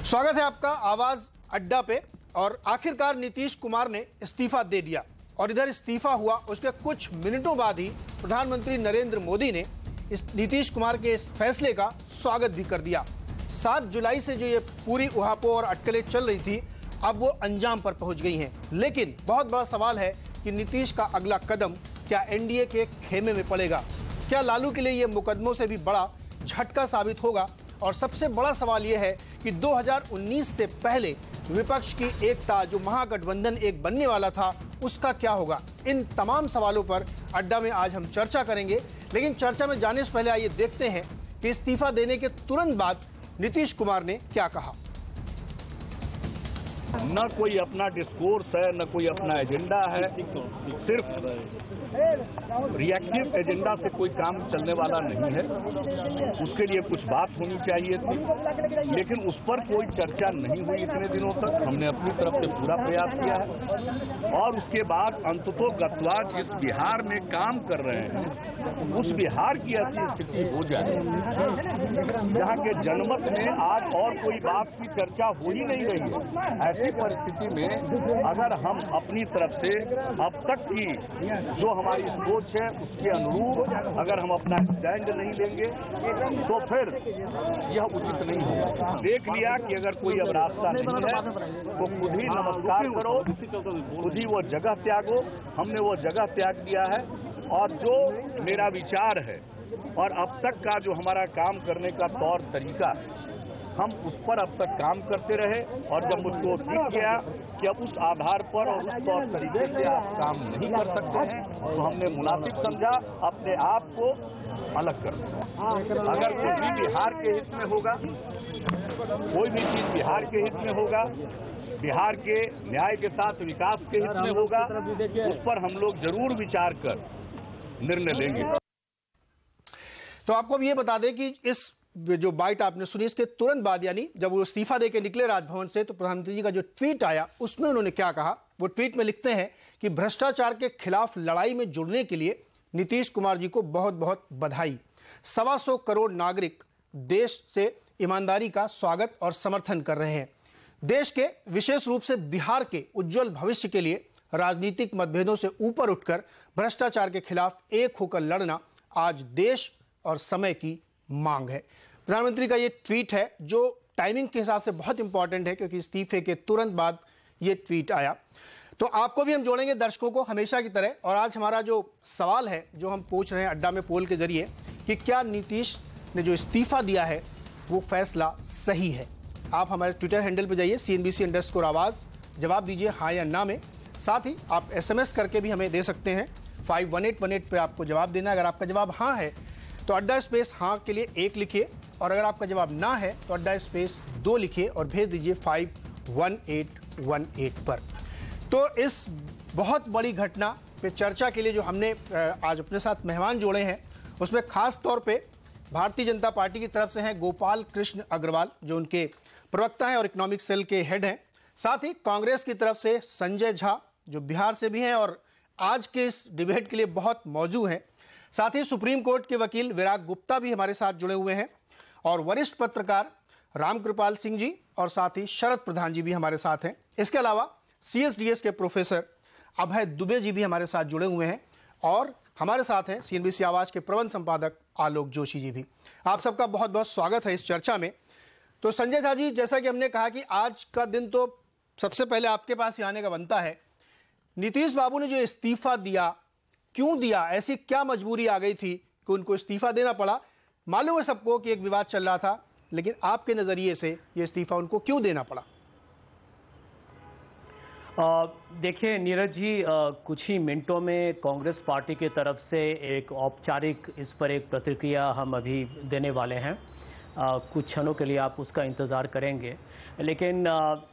स्वागत है आपका आवाज अड्डा पे। और आखिरकार नीतीश कुमार ने इस्तीफा दे दिया और इधर इस्तीफा हुआ उसके कुछ मिनटों बाद ही प्रधानमंत्री नरेंद्र मोदी ने इस नीतीश कुमार के इस फैसले का स्वागत भी कर दिया। 7 जुलाई से जो ये पूरी उहापोह और अटकलें चल रही थी अब वो अंजाम पर पहुंच गई हैं। लेकिन बहुत बड़ा सवाल है कि नीतीश का अगला कदम क्या एनडीए के खेमे में पड़ेगा? क्या लालू के लिए ये मुकदमों से भी बड़ा झटका साबित होगा? और सबसे बड़ा सवाल यह है कि 2019 से पहले विपक्ष की एकता, जो महागठबंधन एक बनने वाला था, उसका क्या होगा? इन तमाम सवालों पर अड्डा में आज हम चर्चा करेंगे। लेकिन चर्चा में जाने से पहले आइए देखते हैं कि इस्तीफा देने के तुरंत बाद नीतीश कुमार ने क्या कहा। न कोई अपना डिस्कोर्स है, न कोई अपना एजेंडा है। सिर्फ रिएक्टिव एजेंडा से कोई काम चलने वाला नहीं है। उसके लिए कुछ बात होनी चाहिए थी, लेकिन उस पर कोई चर्चा नहीं हुई इतने दिनों तक। हमने अपनी तरफ से पूरा प्रयास किया है और उसके बाद अंततोगत्वा जिस बिहार में काम कर रहे हैं उस बिहार की ऐसी स्थिति हो जाए जहाँ के जनमत में आज और कोई बात की चर्चा हो ही नहीं रही है। ऐसी परिस्थिति में अगर हम अपनी तरफ से अब तक की जो हमारी सोच है उसके अनुरूप अगर हम अपना स्टैंड नहीं लेंगे तो फिर यह उचित नहीं होगा। देख लिया कि अगर कोई अब रास्ता नहीं है तो खुद ही नमस्कार करो, खुद ही वो जगह त्यागो। हमने वो जगह त्याग दिया है और जो मेरा विचार है और अब तक का जो हमारा काम करने का तौर तरीका है हम उस पर अब तक काम करते रहे। और जब मुझको दिख गया कि अब उस आधार पर और उस तौर तरीके से आप काम नहीं कर सकते हैं तो हमने मुनासिब समझा अपने आप को अलग कर दिया। अगर कोई भी बिहार के हित में होगा, कोई भी चीज बिहार के हित में होगा, बिहार के न्याय के साथ विकास के हित में होगा, उस पर हम लोग जरूर विचार कर निर्णय लेंगे। तो आपको भी ये बता दें कि इस जो बाइट आपने सुनी इसके तुरंत बाद, यानी जब वो इस्तीफा देके निकले राजभवन से, तो प्रधानमंत्री जी का जो ट्वीट आया उसमें उन्होंने क्या कहा। वो ट्वीट में लिखते हैं कि भ्रष्टाचार के खिलाफ लड़ाई में जुड़ने के लिए नीतीश कुमार जी को बहुत बहुत बधाई। 125 करोड़ नागरिक देश से ईमानदारी का स्वागत और समर्थन कर रहे हैं। देश के, विशेष रूप से बिहार के उज्जवल भविष्य के लिए राजनीतिक मतभेदों से ऊपर उठकर भ्रष्टाचार के खिलाफ एक होकर लड़ना आज देश और समय की मांग है। प्रधानमंत्री का ये ट्वीट है जो टाइमिंग के हिसाब से बहुत इंपॉर्टेंट है, क्योंकि इस्तीफे के तुरंत बाद ये ट्वीट आया। तो आपको भी हम जोड़ेंगे दर्शकों को हमेशा की तरह। और आज हमारा जो सवाल है जो हम पूछ रहे हैं अड्डा में पोल के जरिए कि क्या नीतीश ने जो इस्तीफा दिया है वो फैसला सही है? आप हमारे ट्विटर हैंडल पर जाइए CNBC_आवाज़, जवाब दीजिए हाँ या ना में। साथ ही आप SMS करके भी हमें दे सकते हैं। 51818 पे आपको जवाब देना है। अगर आपका जवाब हाँ है तो अड्डा स्पेस हाँ के लिए 1 लिखिए, और अगर आपका जवाब ना है तो अड्डा स्पेस 2 लिखिए और भेज दीजिए 51818 पर। तो इस बहुत बड़ी घटना पे चर्चा के लिए जो हमने आज अपने साथ मेहमान जोड़े हैं उसमें खास तौर पे भारतीय जनता पार्टी की तरफ से हैं गोपाल कृष्ण अग्रवाल, जो उनके प्रवक्ता हैं और इकोनॉमिक सेल के हेड हैं। साथ ही कांग्रेस की तरफ से संजय झा, जो बिहार से भी हैं और आज के इस डिबेट के लिए बहुत मौजूद हैं। साथ ही सुप्रीम कोर्ट के वकील विराग गुप्ता भी हमारे साथ जुड़े हुए हैं और वरिष्ठ पत्रकार रामकृपाल सिंह जी और साथ ही शरद प्रधान जी भी हमारे साथ हैं। इसके अलावा CSDS के प्रोफेसर अभय दुबे जी भी हमारे साथ जुड़े हुए हैं और हमारे साथ हैं CNBC आवाज़ के प्रबंध संपादक आलोक जोशी जी भी। आप सबका बहुत बहुत स्वागत है इस चर्चा में। तो संजय झा जी, जैसा कि हमने कहा कि आज का दिन तो सबसे पहले आपके पास ही आने का बनता है। नीतीश बाबू ने जो इस्तीफा दिया, क्यों दिया? ऐसी क्या मजबूरी आ गई थी कि उनको इस्तीफा देना पड़ा? मालूम है सबको कि एक विवाद चल रहा था, लेकिन आपके नजरिए से ये इस्तीफा उनको क्यों देना पड़ा? देखिए नीरज जी, कुछ ही मिनटों में कांग्रेस पार्टी की तरफ से एक औपचारिक इस पर एक प्रतिक्रिया हम अभी देने वाले हैं। कुछ क्षणों के लिए आप उसका इंतज़ार करेंगे, लेकिन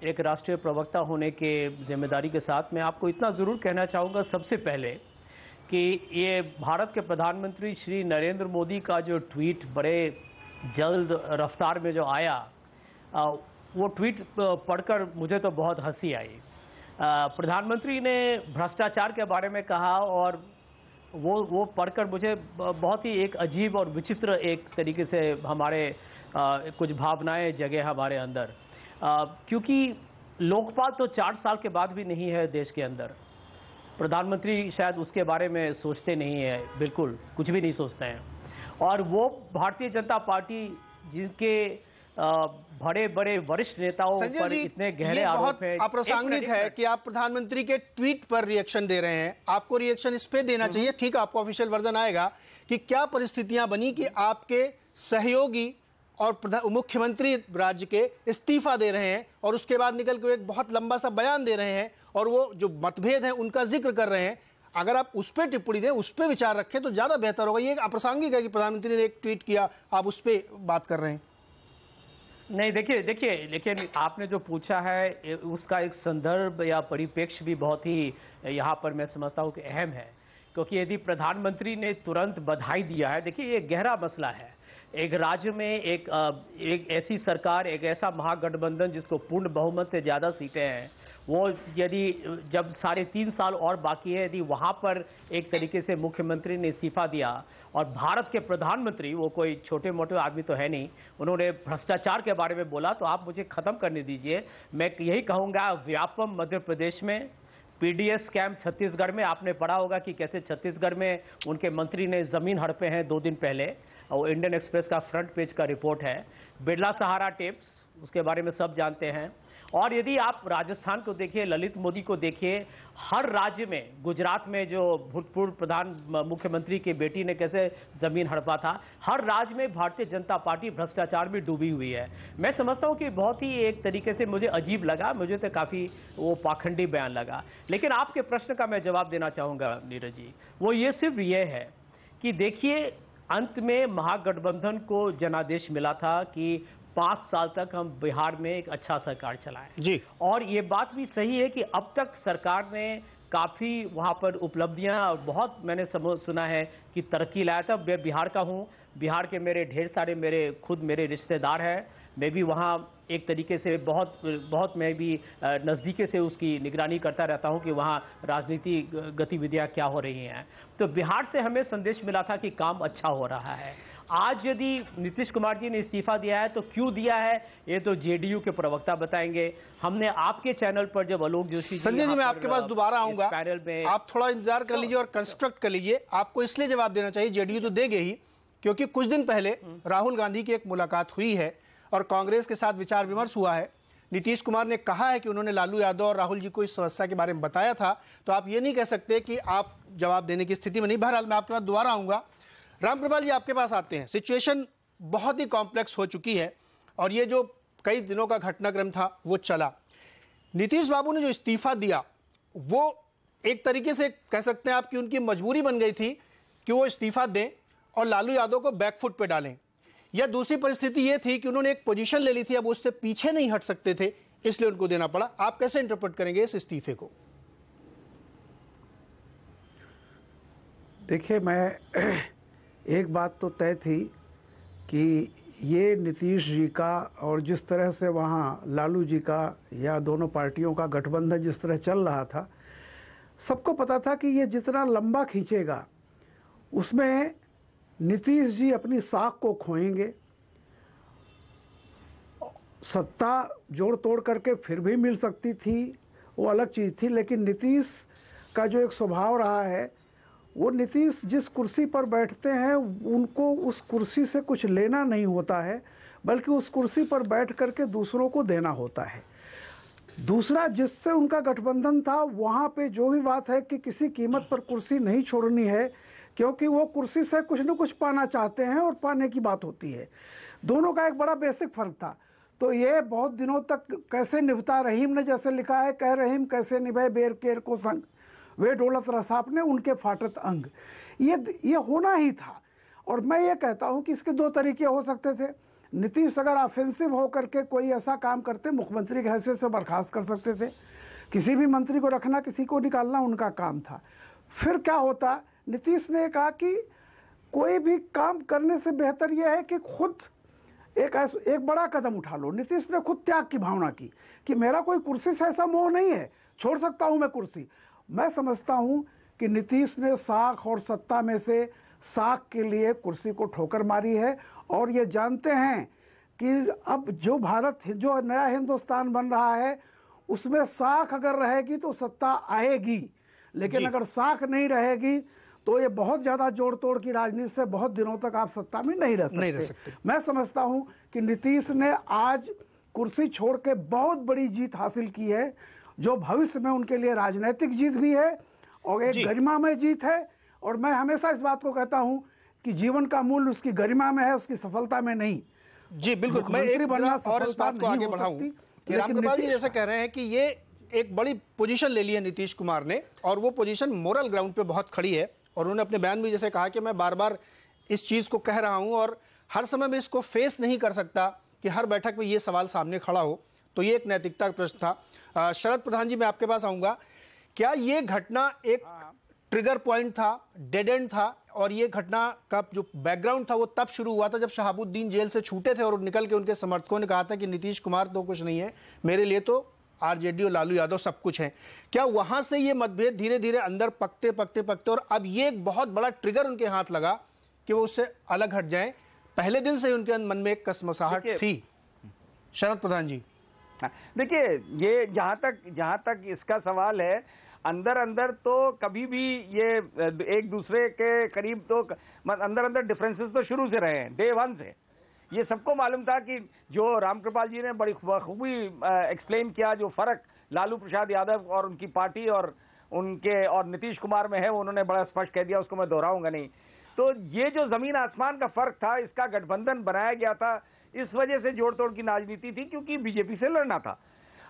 एक राष्ट्रीय प्रवक्ता होने के जिम्मेदारी के साथ मैं आपको इतना ज़रूर कहना चाहूँगा सबसे पहले कि ये भारत के प्रधानमंत्री श्री नरेंद्र मोदी का जो ट्वीट बड़े जल्द रफ्तार में जो आया, वो ट्वीट पढ़कर मुझे तो बहुत हंसी आई। प्रधानमंत्री ने भ्रष्टाचार के बारे में कहा और वो पढ़कर मुझे बहुत ही एक अजीब और विचित्र एक तरीके से हमारे कुछ भावनाएं जगे हमारे अंदर। क्योंकि लोकपाल तो 4 साल के बाद भी नहीं है देश के अंदर। प्रधानमंत्री शायद उसके बारे में सोचते नहीं है, बिल्कुल कुछ भी नहीं सोचते हैं। और वो भारतीय जनता पार्टी जिनके बड़े बड़े वरिष्ठ नेताओं पर इतने गहरे आरोप है। अप्रासंगिक है कि आप प्रधानमंत्री के ट्वीट पर रिएक्शन दे रहे हैं। आपको रिएक्शन इस पे देना चाहिए। ठीक, आपको ऑफिशियल वर्जन आएगा कि क्या परिस्थितियां बनी कि आपके सहयोगी और मुख्यमंत्री राज्य के इस्तीफा दे रहे हैं और उसके बाद निकल के एक बहुत लंबा सा बयान दे रहे हैं और वो जो मतभेद है उनका जिक्र कर रहे हैं। अगर आप उस पर टिप्पणी दें, उस पर विचार रखें तो ज्यादा बेहतर होगा। ये अप्रासंगिक है कि प्रधानमंत्री ने एक ट्वीट किया, आप उस पर बात कर रहे हैं। नहीं, देखिए, लेकिन आपने जो पूछा है उसका एक संदर्भ या परिप्रेक्ष्य भी बहुत ही यहाँ पर मैं समझता हूँ कि अहम है। क्योंकि यदि प्रधानमंत्री ने तुरंत बधाई दिया है, देखिए ये गहरा मसला है। एक राज्य में एक ऐसी सरकार, एक ऐसा महागठबंधन जिसको पूर्ण बहुमत से ज्यादा सीटें हैं, वो यदि जब 3.5 साल और बाकी है, यदि वहां पर एक तरीके से मुख्यमंत्री ने इस्तीफा दिया और भारत के प्रधानमंत्री, वो कोई छोटे मोटे आदमी तो है नहीं, उन्होंने भ्रष्टाचार के बारे में बोला, तो आप मुझे खत्म करने दीजिए। मैं यही कहूंगा, व्यापम मध्य प्रदेश में, पीडीएस स्कैम छत्तीसगढ़ में, आपने पढ़ा होगा कि कैसे छत्तीसगढ़ में उनके मंत्री ने जमीन हड़पे हैं 2 दिन पहले, और इंडियन एक्सप्रेस का फ्रंट पेज का रिपोर्ट है। बिरला सहारा टेप्स, उसके बारे में सब जानते हैं। और यदि आप राजस्थान को देखिए, ललित मोदी को देखिए, हर राज्य में, गुजरात में जो भूतपूर्व मुख्यमंत्री की बेटी ने कैसे जमीन हड़पा था, हर राज्य में भारतीय जनता पार्टी भ्रष्टाचार में डूबी हुई है। मैं समझता हूं कि बहुत ही एक तरीके से मुझे अजीब लगा, मुझे तो काफी वो पाखंडी बयान लगा। लेकिन आपके प्रश्न का मैं जवाब देना चाहूंगा नीरज जी, वो ये सिर्फ ये है कि देखिए, अंत में महागठबंधन को जनादेश मिला था कि 5 साल तक हम बिहार में एक अच्छा सरकार चलाएं जी। और ये बात भी सही है कि अब तक सरकार ने काफी वहां पर उपलब्धियां और बहुत मैंने सुना है कि तरक्की लाया था। मैं बिहार का हूं, बिहार के मेरे ढेर सारे मेरे रिश्तेदार हैं। मैं भी वहां एक तरीके से बहुत मैं भी नज़दीकी से उसकी निगरानी करता रहता हूं कि वहां राजनीति गतिविधियां क्या हो रही हैं। तो बिहार से हमें संदेश मिला था कि काम अच्छा हो रहा है। आज यदि नीतीश कुमार जी ने इस्तीफा दिया है तो क्यों दिया है, ये तो जेडीयू के प्रवक्ता बताएंगे। हमने आपके चैनल पर जब आलोक जोशी, संजय जी, मैं आपके पास दोबारा आऊंगा, आप थोड़ा इंतजार कर लीजिए और कंस्ट्रक्ट कर लीजिए। आपको इसलिए जवाब देना चाहिए, जेडीयू तो देंगे ही, क्योंकि कुछ दिन पहले राहुल गांधी की एक मुलाकात हुई है और कांग्रेस के साथ विचार विमर्श हुआ है। नीतीश कुमार ने कहा है कि उन्होंने लालू यादव और राहुल जी को इस समस्या के बारे में बताया था। तो आप ये नहीं कह सकते कि आप जवाब देने की स्थिति में नहीं। बहरहाल मैं आपके पास दोबारा आऊंगा। रामकृपाल जी, आपके पास आते हैं। सिचुएशन बहुत ही कॉम्प्लेक्स हो चुकी है और ये जो कई दिनों का घटनाक्रम था वो चला। नीतीश बाबू ने जो इस्तीफा दिया वो एक तरीके से कह सकते हैं आपकी उनकी मजबूरी बन गई थी कि वो इस्तीफा दें और लालू यादव को बैकफुट पे डालें, या दूसरी परिस्थिति ये थी कि उन्होंने एक पोजीशन ले ली थी, अब उससे पीछे नहीं हट सकते थे, इसलिए उनको देना पड़ा। आप कैसे इंटरप्रेट करेंगे इस इस्तीफे को? देखिए, मैं एक बात तो तय थी कि ये नीतीश जी का और जिस तरह से वहाँ लालू जी का या दोनों पार्टियों का गठबंधन जिस तरह चल रहा था, सबको पता था कि ये जितना लंबा खींचेगा उसमें नीतीश जी अपनी साख को खोएंगे। सत्ता जोड़ तोड़ करके फिर भी मिल सकती थी, वो अलग चीज़ थी, लेकिन नीतीश का जो एक स्वभाव रहा है, वो नीतीश जिस कुर्सी पर बैठते हैं उनको उस कुर्सी से कुछ लेना नहीं होता है, बल्कि उस कुर्सी पर बैठ करके दूसरों को देना होता है। दूसरा, जिससे उनका गठबंधन था, वहाँ पे जो भी बात है कि किसी कीमत पर कुर्सी नहीं छोड़नी है, क्योंकि वो कुर्सी से कुछ न कुछ पाना चाहते हैं और पाने की बात होती है। दोनों का एक बड़ा बेसिक फर्क था। तो ये बहुत दिनों तक कैसे निभता, रहीम ने जैसे लिखा है, कह रहीम कैसे निभाए बेर केर को संग, वे डोलत रसाप ने उनके फाटत अंग। ये होना ही था। और मैं ये कहता हूँ कि इसके 2 तरीके हो सकते थे। नीतीश अगर ऑफेंसिव हो करके कोई ऐसा काम करते, मुख्यमंत्री की हैसियत से बर्खास्त कर सकते थे। किसी भी मंत्री को रखना, किसी को निकालना उनका काम था। फिर क्या होता, नीतीश ने कहा कि कोई भी काम करने से बेहतर यह है कि खुद एक बड़ा कदम उठा लो। नीतीश ने खुद त्याग की भावना की कि मेरा कोई कुर्सी से ऐसा मोह नहीं है, छोड़ सकता हूं मैं कुर्सी। मैं समझता हूं कि नीतीश ने साख और सत्ता में से साख के लिए कुर्सी को ठोकर मारी है और ये जानते हैं कि अब जो जो नया हिंदुस्तान बन रहा है उसमें साख अगर रहेगी तो सत्ता आएगी, लेकिन अगर साख नहीं रहेगी तो ये बहुत ज्यादा जोड़ तोड़ की राजनीति से बहुत दिनों तक आप सत्ता में नहीं रह सकते। मैं समझता हूं कि नीतीश ने आज कुर्सी छोड़ के बहुत बड़ी जीत हासिल की है, जो भविष्य में उनके लिए राजनीतिक जीत भी है और एक गरिमामय जीत है। और मैं हमेशा इस बात को कहता हूं कि जीवन का मूल्य उसकी गरिमा में है, उसकी सफलता में नहीं। जी बिल्कुल, मैं एक और इस बात को आगे बढ़ाऊं कि रामकृपाल जी जैसे कह रहे हैं कि ये एक बड़ी पोजीशन ले ली है नीतीश कुमार ने, और वो पोजीशन मोरल ग्राउंड पे बहुत खड़ी है। और उन्होंने अपने बयान में जैसे कहा कि मैं बार बार इस चीज को कह रहा हूं और हर समय में इसको फेस नहीं कर सकता कि हर बैठक में ये सवाल सामने खड़ा हो, तो ये एक नैतिकता का प्रश्न था। शरद प्रधान जी, मैं आपके पास आऊंगा। क्या ये घटना एक ट्रिगर पॉइंट था, डेड एंड था, और ये घटना का जो बैकग्राउंड था वो तब शुरू हुआ था जब शहाबुद्दीन जेल से छूटे थे और निकल के उनके समर्थकों ने कहा था कि नीतीश कुमार तो कुछ नहीं है, मेरे लिए तो आरजेडी और लालू यादव सब कुछ हैं। क्या वहां से ये मतभेद धीरे धीरे अंदर पकते पकते पकते और अब ये एक बहुत बड़ा ट्रिगर उनके हाथ लगा कि वो उससे अलग हट जाएं? पहले दिन से ही उनके मन में एक कसमसाहट थी। शरद प्रधान जी, देखिए, ये जहां तक इसका सवाल है, अंदर अंदर तो कभी भी ये एक दूसरे के करीब तो अंदर डिफरेंसेस तो शुरू से रहे हैं, डे वन से। ये सबको मालूम था कि जो रामकृपाल जी ने बड़ी खूबी एक्सप्लेन किया, जो फर्क लालू प्रसाद यादव और उनकी पार्टी और नीतीश कुमार में है, वो उन्होंने बड़ा स्पष्ट कह दिया, उसको मैं दोहराऊंगा नहीं। तो ये जो जमीन आसमान का फर्क था, इसका गठबंधन बनाया गया था, इस वजह से जोड़ तोड़ की राजनीति थी, क्योंकि बीजेपी से लड़ना था।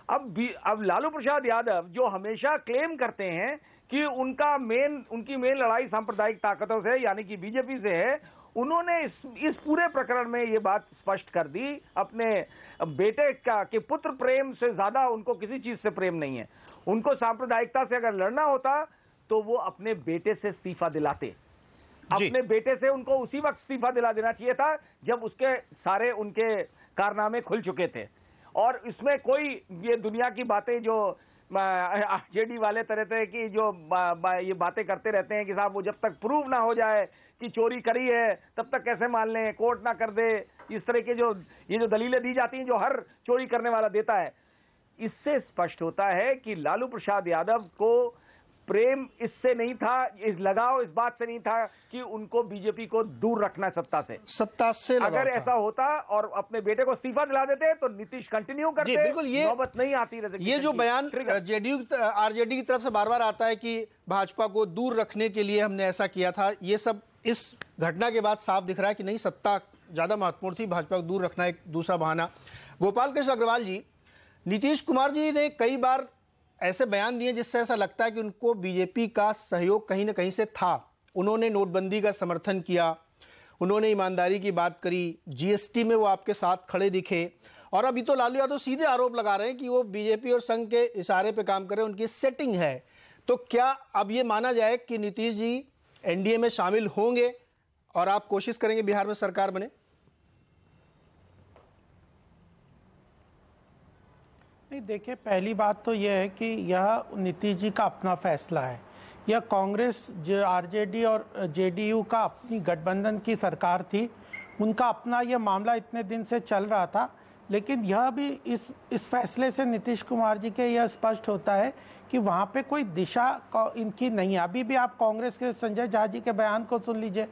अब लालू प्रसाद यादव जो हमेशा क्लेम करते हैं कि उनकी मेन लड़ाई सांप्रदायिक ताकतों से यानी कि बीजेपी से है, उन्होंने इस पूरे प्रकरण में ये बात स्पष्ट कर दी, अपने बेटे के पुत्र प्रेम से ज्यादा उनको किसी चीज से प्रेम नहीं है। उनको सांप्रदायिकता से अगर लड़ना होता तो वो अपने बेटे से इस्तीफा दिलाते। अपने बेटे से उनको उसी वक्त इस्तीफा दिला देना चाहिए था जब उसके सारे उनके कारनामे खुल चुके थे। और इसमें कोई ये दुनिया की बातें जो आरजेडी वाले तरह की जो ये बातें करते रहते हैं कि साहब वो जब तक प्रूव ना हो जाए कि चोरी करी है तब तक कैसे मान लें, कोर्ट ना कर दे, इस तरह के ये जो दलीलें दी जाती हैं जो हर चोरी करने वाला देता है, इससे स्पष्ट होता है कि लालू प्रसाद यादव को प्रेम इससे नहीं था, इस लगाव इस बात से नहीं था कि उनको बीजेपी को दूर रखना सत्ता से अगर ऐसा होता और अपने बेटे को इस्तीफा दिला देते तो नीतीश कंटिन्यू करते, बिल्कुल ये नौबत नहीं आती। ये जो बयान जेडीयू आरजेडी की तरफ से बार बार आता है कि भाजपा को दूर रखने के लिए हमने ऐसा किया था, ये सब इस घटना के बाद साफ दिख रहा है कि नहीं, सत्ता ज्यादा महत्वपूर्ण थी, भाजपा को दूर रखना एक दूसरा बहाना। गोपाल कृष्ण अग्रवाल जी, नीतीश कुमार जी ने कई बार ऐसे बयान दिए जिससे ऐसा लगता है कि उनको बीजेपी का सहयोग कहीं ना कहीं से था। उन्होंने नोटबंदी का समर्थन किया, उन्होंने ईमानदारी की बात करी, जीएसटी में वो आपके साथ खड़े दिखे, और अभी तो लालू यादव सीधे आरोप लगा रहे हैं कि वो बीजेपी और संघ के इशारे पे काम कर रहे हैं, उनकी सेटिंग है। तो क्या अब ये माना जाए कि नीतीश जी एनडीए में शामिल होंगे और आप कोशिश करेंगे बिहार में सरकार बने? नहीं, देखिए, पहली बात तो यह है कि यह नीतीश जी का अपना फैसला है। यह कांग्रेस, जो आरजेडी और जेडीयू का अपनी गठबंधन की सरकार थी, उनका अपना यह मामला इतने दिन से चल रहा था। लेकिन यह भी इस फैसले से नीतीश कुमार जी के यह स्पष्ट होता है कि वहाँ पे कोई दिशा इनकी नहीं है। अभी भी आप कांग्रेस के संजय झा जी के बयान को सुन लीजिए,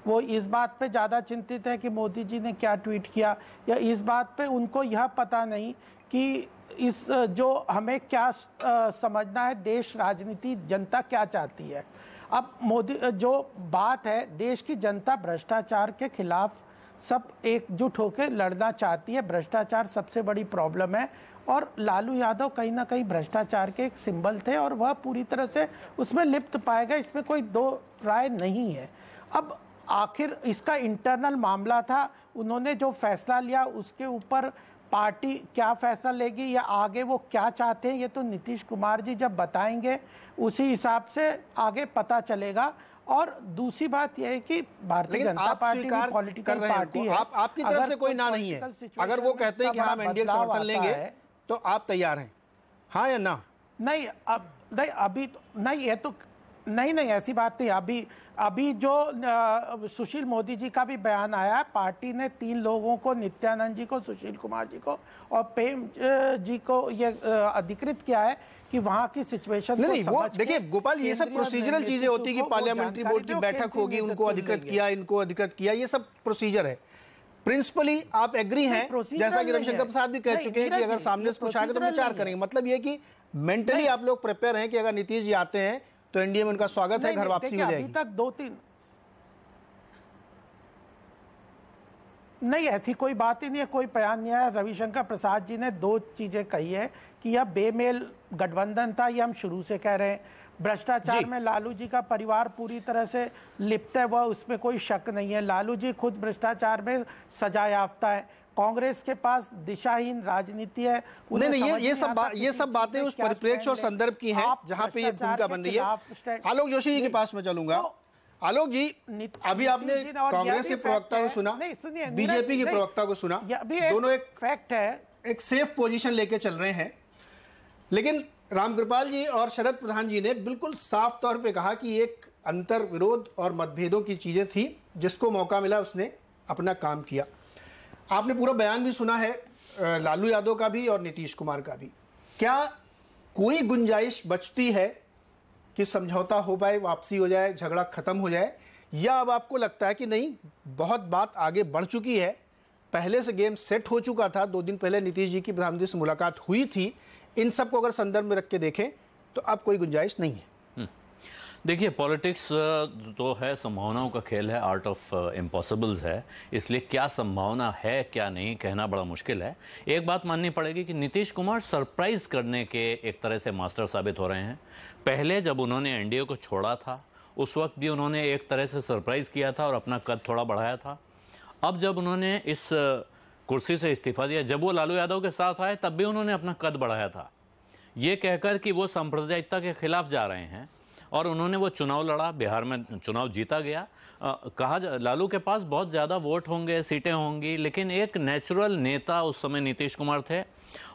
वो इस बात पे ज़्यादा चिंतित है कि मोदी जी ने क्या ट्वीट किया, या इस बात पे उनको यह पता नहीं कि इस जो हमें क्या समझना है, देश राजनीति जनता क्या चाहती है। अब मोदी जो बात है, देश की जनता भ्रष्टाचार के खिलाफ सब एकजुट होकर लड़ना चाहती है। भ्रष्टाचार सबसे बड़ी प्रॉब्लम है और लालू यादव कहीं ना कहीं भ्रष्टाचार के एक सिंबल थे और वह पूरी तरह से उसमें लिप्त पाए गए, इसमें कोई दो राय नहीं है। अब आखिर इसका इंटरनल मामला था, उन्होंने जो फैसला लिया उसके ऊपर पार्टी क्या फैसला लेगी या आगे वो क्या चाहते हैं, ये तो नीतीश कुमार जी जब बताएंगे उसी हिसाब से आगे पता चलेगा। और दूसरी बात यह है कि Bharatiya Janata party political party है, आपकी तरफ से कोई ना नहीं है। अगर वो कहते हैं कि हम एनडीए का समर्थन लेंगे तो आप तैयार हैं, हाँ या ना? नहीं, अब नहीं, अभी तो नहीं, ये तो नहीं नहीं, ऐसी बात नहीं। अभी जो सुशील मोदी जी का भी बयान आया है, पार्टी ने 3 लोगों को, नित्यानंद जी को, सुशील कुमार जी को और प्रेम जी को ये अधिकृत किया है कि वहां की सिचुएशन नहीं, वो देखिए गोपाल, ये सब प्रोसीजरल चीजें होती कि पार्लियामेंट्री बोर्ड की बैठक होगी, उनको अधिकृत किया, इनको अधिकृत किया, ये सब प्रोसीजर है। प्रिंसिपली आप एग्री हैं, जैसा कि रविशंकर प्रसाद भी कह चुके हैं कि अगर सामने से कुछ आएगा तो विचार करेंगे। मतलब ये कि मेंटली आप लोग प्रिपेयर हैं कि अगर नीतीश जी आते हैं तो एनडीए में उनका स्वागत है, घर वापसी हो जाएगी। अभी तक 2-3 नहीं, ऐसी कोई बात ही नहीं है, कोई बयान नहीं आया। रविशंकर प्रसाद जी ने 2 चीजें कही है कि यह बेमेल गठबंधन था, ये हम शुरू से कह रहे हैं। भ्रष्टाचार में लालू जी का परिवार पूरी तरह से लिप्त है, वह उसमें कोई शक नहीं है। लालू जी खुद भ्रष्टाचार में सजा याफ्ता है। कांग्रेस के पास दिशाहीन राजनीति है। नहीं, ये सब बातें उस परिप्रेक्ष्य और संदर्भ की हैं जहां पे ये भूमिका बन रही है। आलोक जोशी जी के पास में चलूंगा। आलोक जी, अभी आपने कांग्रेस के प्रवक्ता को सुना, बीजेपी के प्रवक्ता को सुना, दोनों एक फैक्ट है, एक सेफ पोजीशन लेके चल रहे हैं। लेकिन रामकृपाल जी और शरद प्रधान जी ने बिल्कुल साफ तौर पे कहा कि एक अंतर विरोध और मतभेदों की चीजें थी, जिसको मौका मिला उसने अपना काम किया। आपने पूरा बयान भी सुना है, लालू यादव का भी और नीतीश कुमार का भी। क्या कोई गुंजाइश बचती है कि समझौता हो पाए, वापसी हो जाए, झगड़ा खत्म हो जाए, या अब आपको लगता है कि नहीं, बहुत बात आगे बढ़ चुकी है, पहले से गेम सेट हो चुका था, 2 दिन पहले नीतीश जी की प्रधानमंत्री से मुलाकात हुई थी, इन सबको अगर संदर्भ में रख के देखें तो अब कोई गुंजाइश नहीं है? देखिए, पॉलिटिक्स तो है, संभावनाओं का खेल है, आर्ट ऑफ इम्पॉसिबल्स है, इसलिए क्या संभावना है क्या नहीं कहना बड़ा मुश्किल है। एक बात माननी पड़ेगी कि नीतीश कुमार सरप्राइज करने के एक तरह से मास्टर साबित हो रहे हैं। पहले जब उन्होंने एनडीए को छोड़ा था उस वक्त भी उन्होंने एक तरह से सरप्राइज किया था और अपना कद थोड़ा बढ़ाया था। अब जब उन्होंने इस कुर्सी से इस्तीफा दिया, जब वो लालू यादव के साथ आए तब भी उन्होंने अपना कद बढ़ाया था, ये कहकर कि वो सांप्रदायिकता के खिलाफ जा रहे हैं। और उन्होंने वो चुनाव लड़ा, बिहार में चुनाव जीता गया। कहा लालू के पास बहुत ज़्यादा वोट होंगे, सीटें होंगी, लेकिन एक नेचुरल नेता उस समय नीतीश कुमार थे।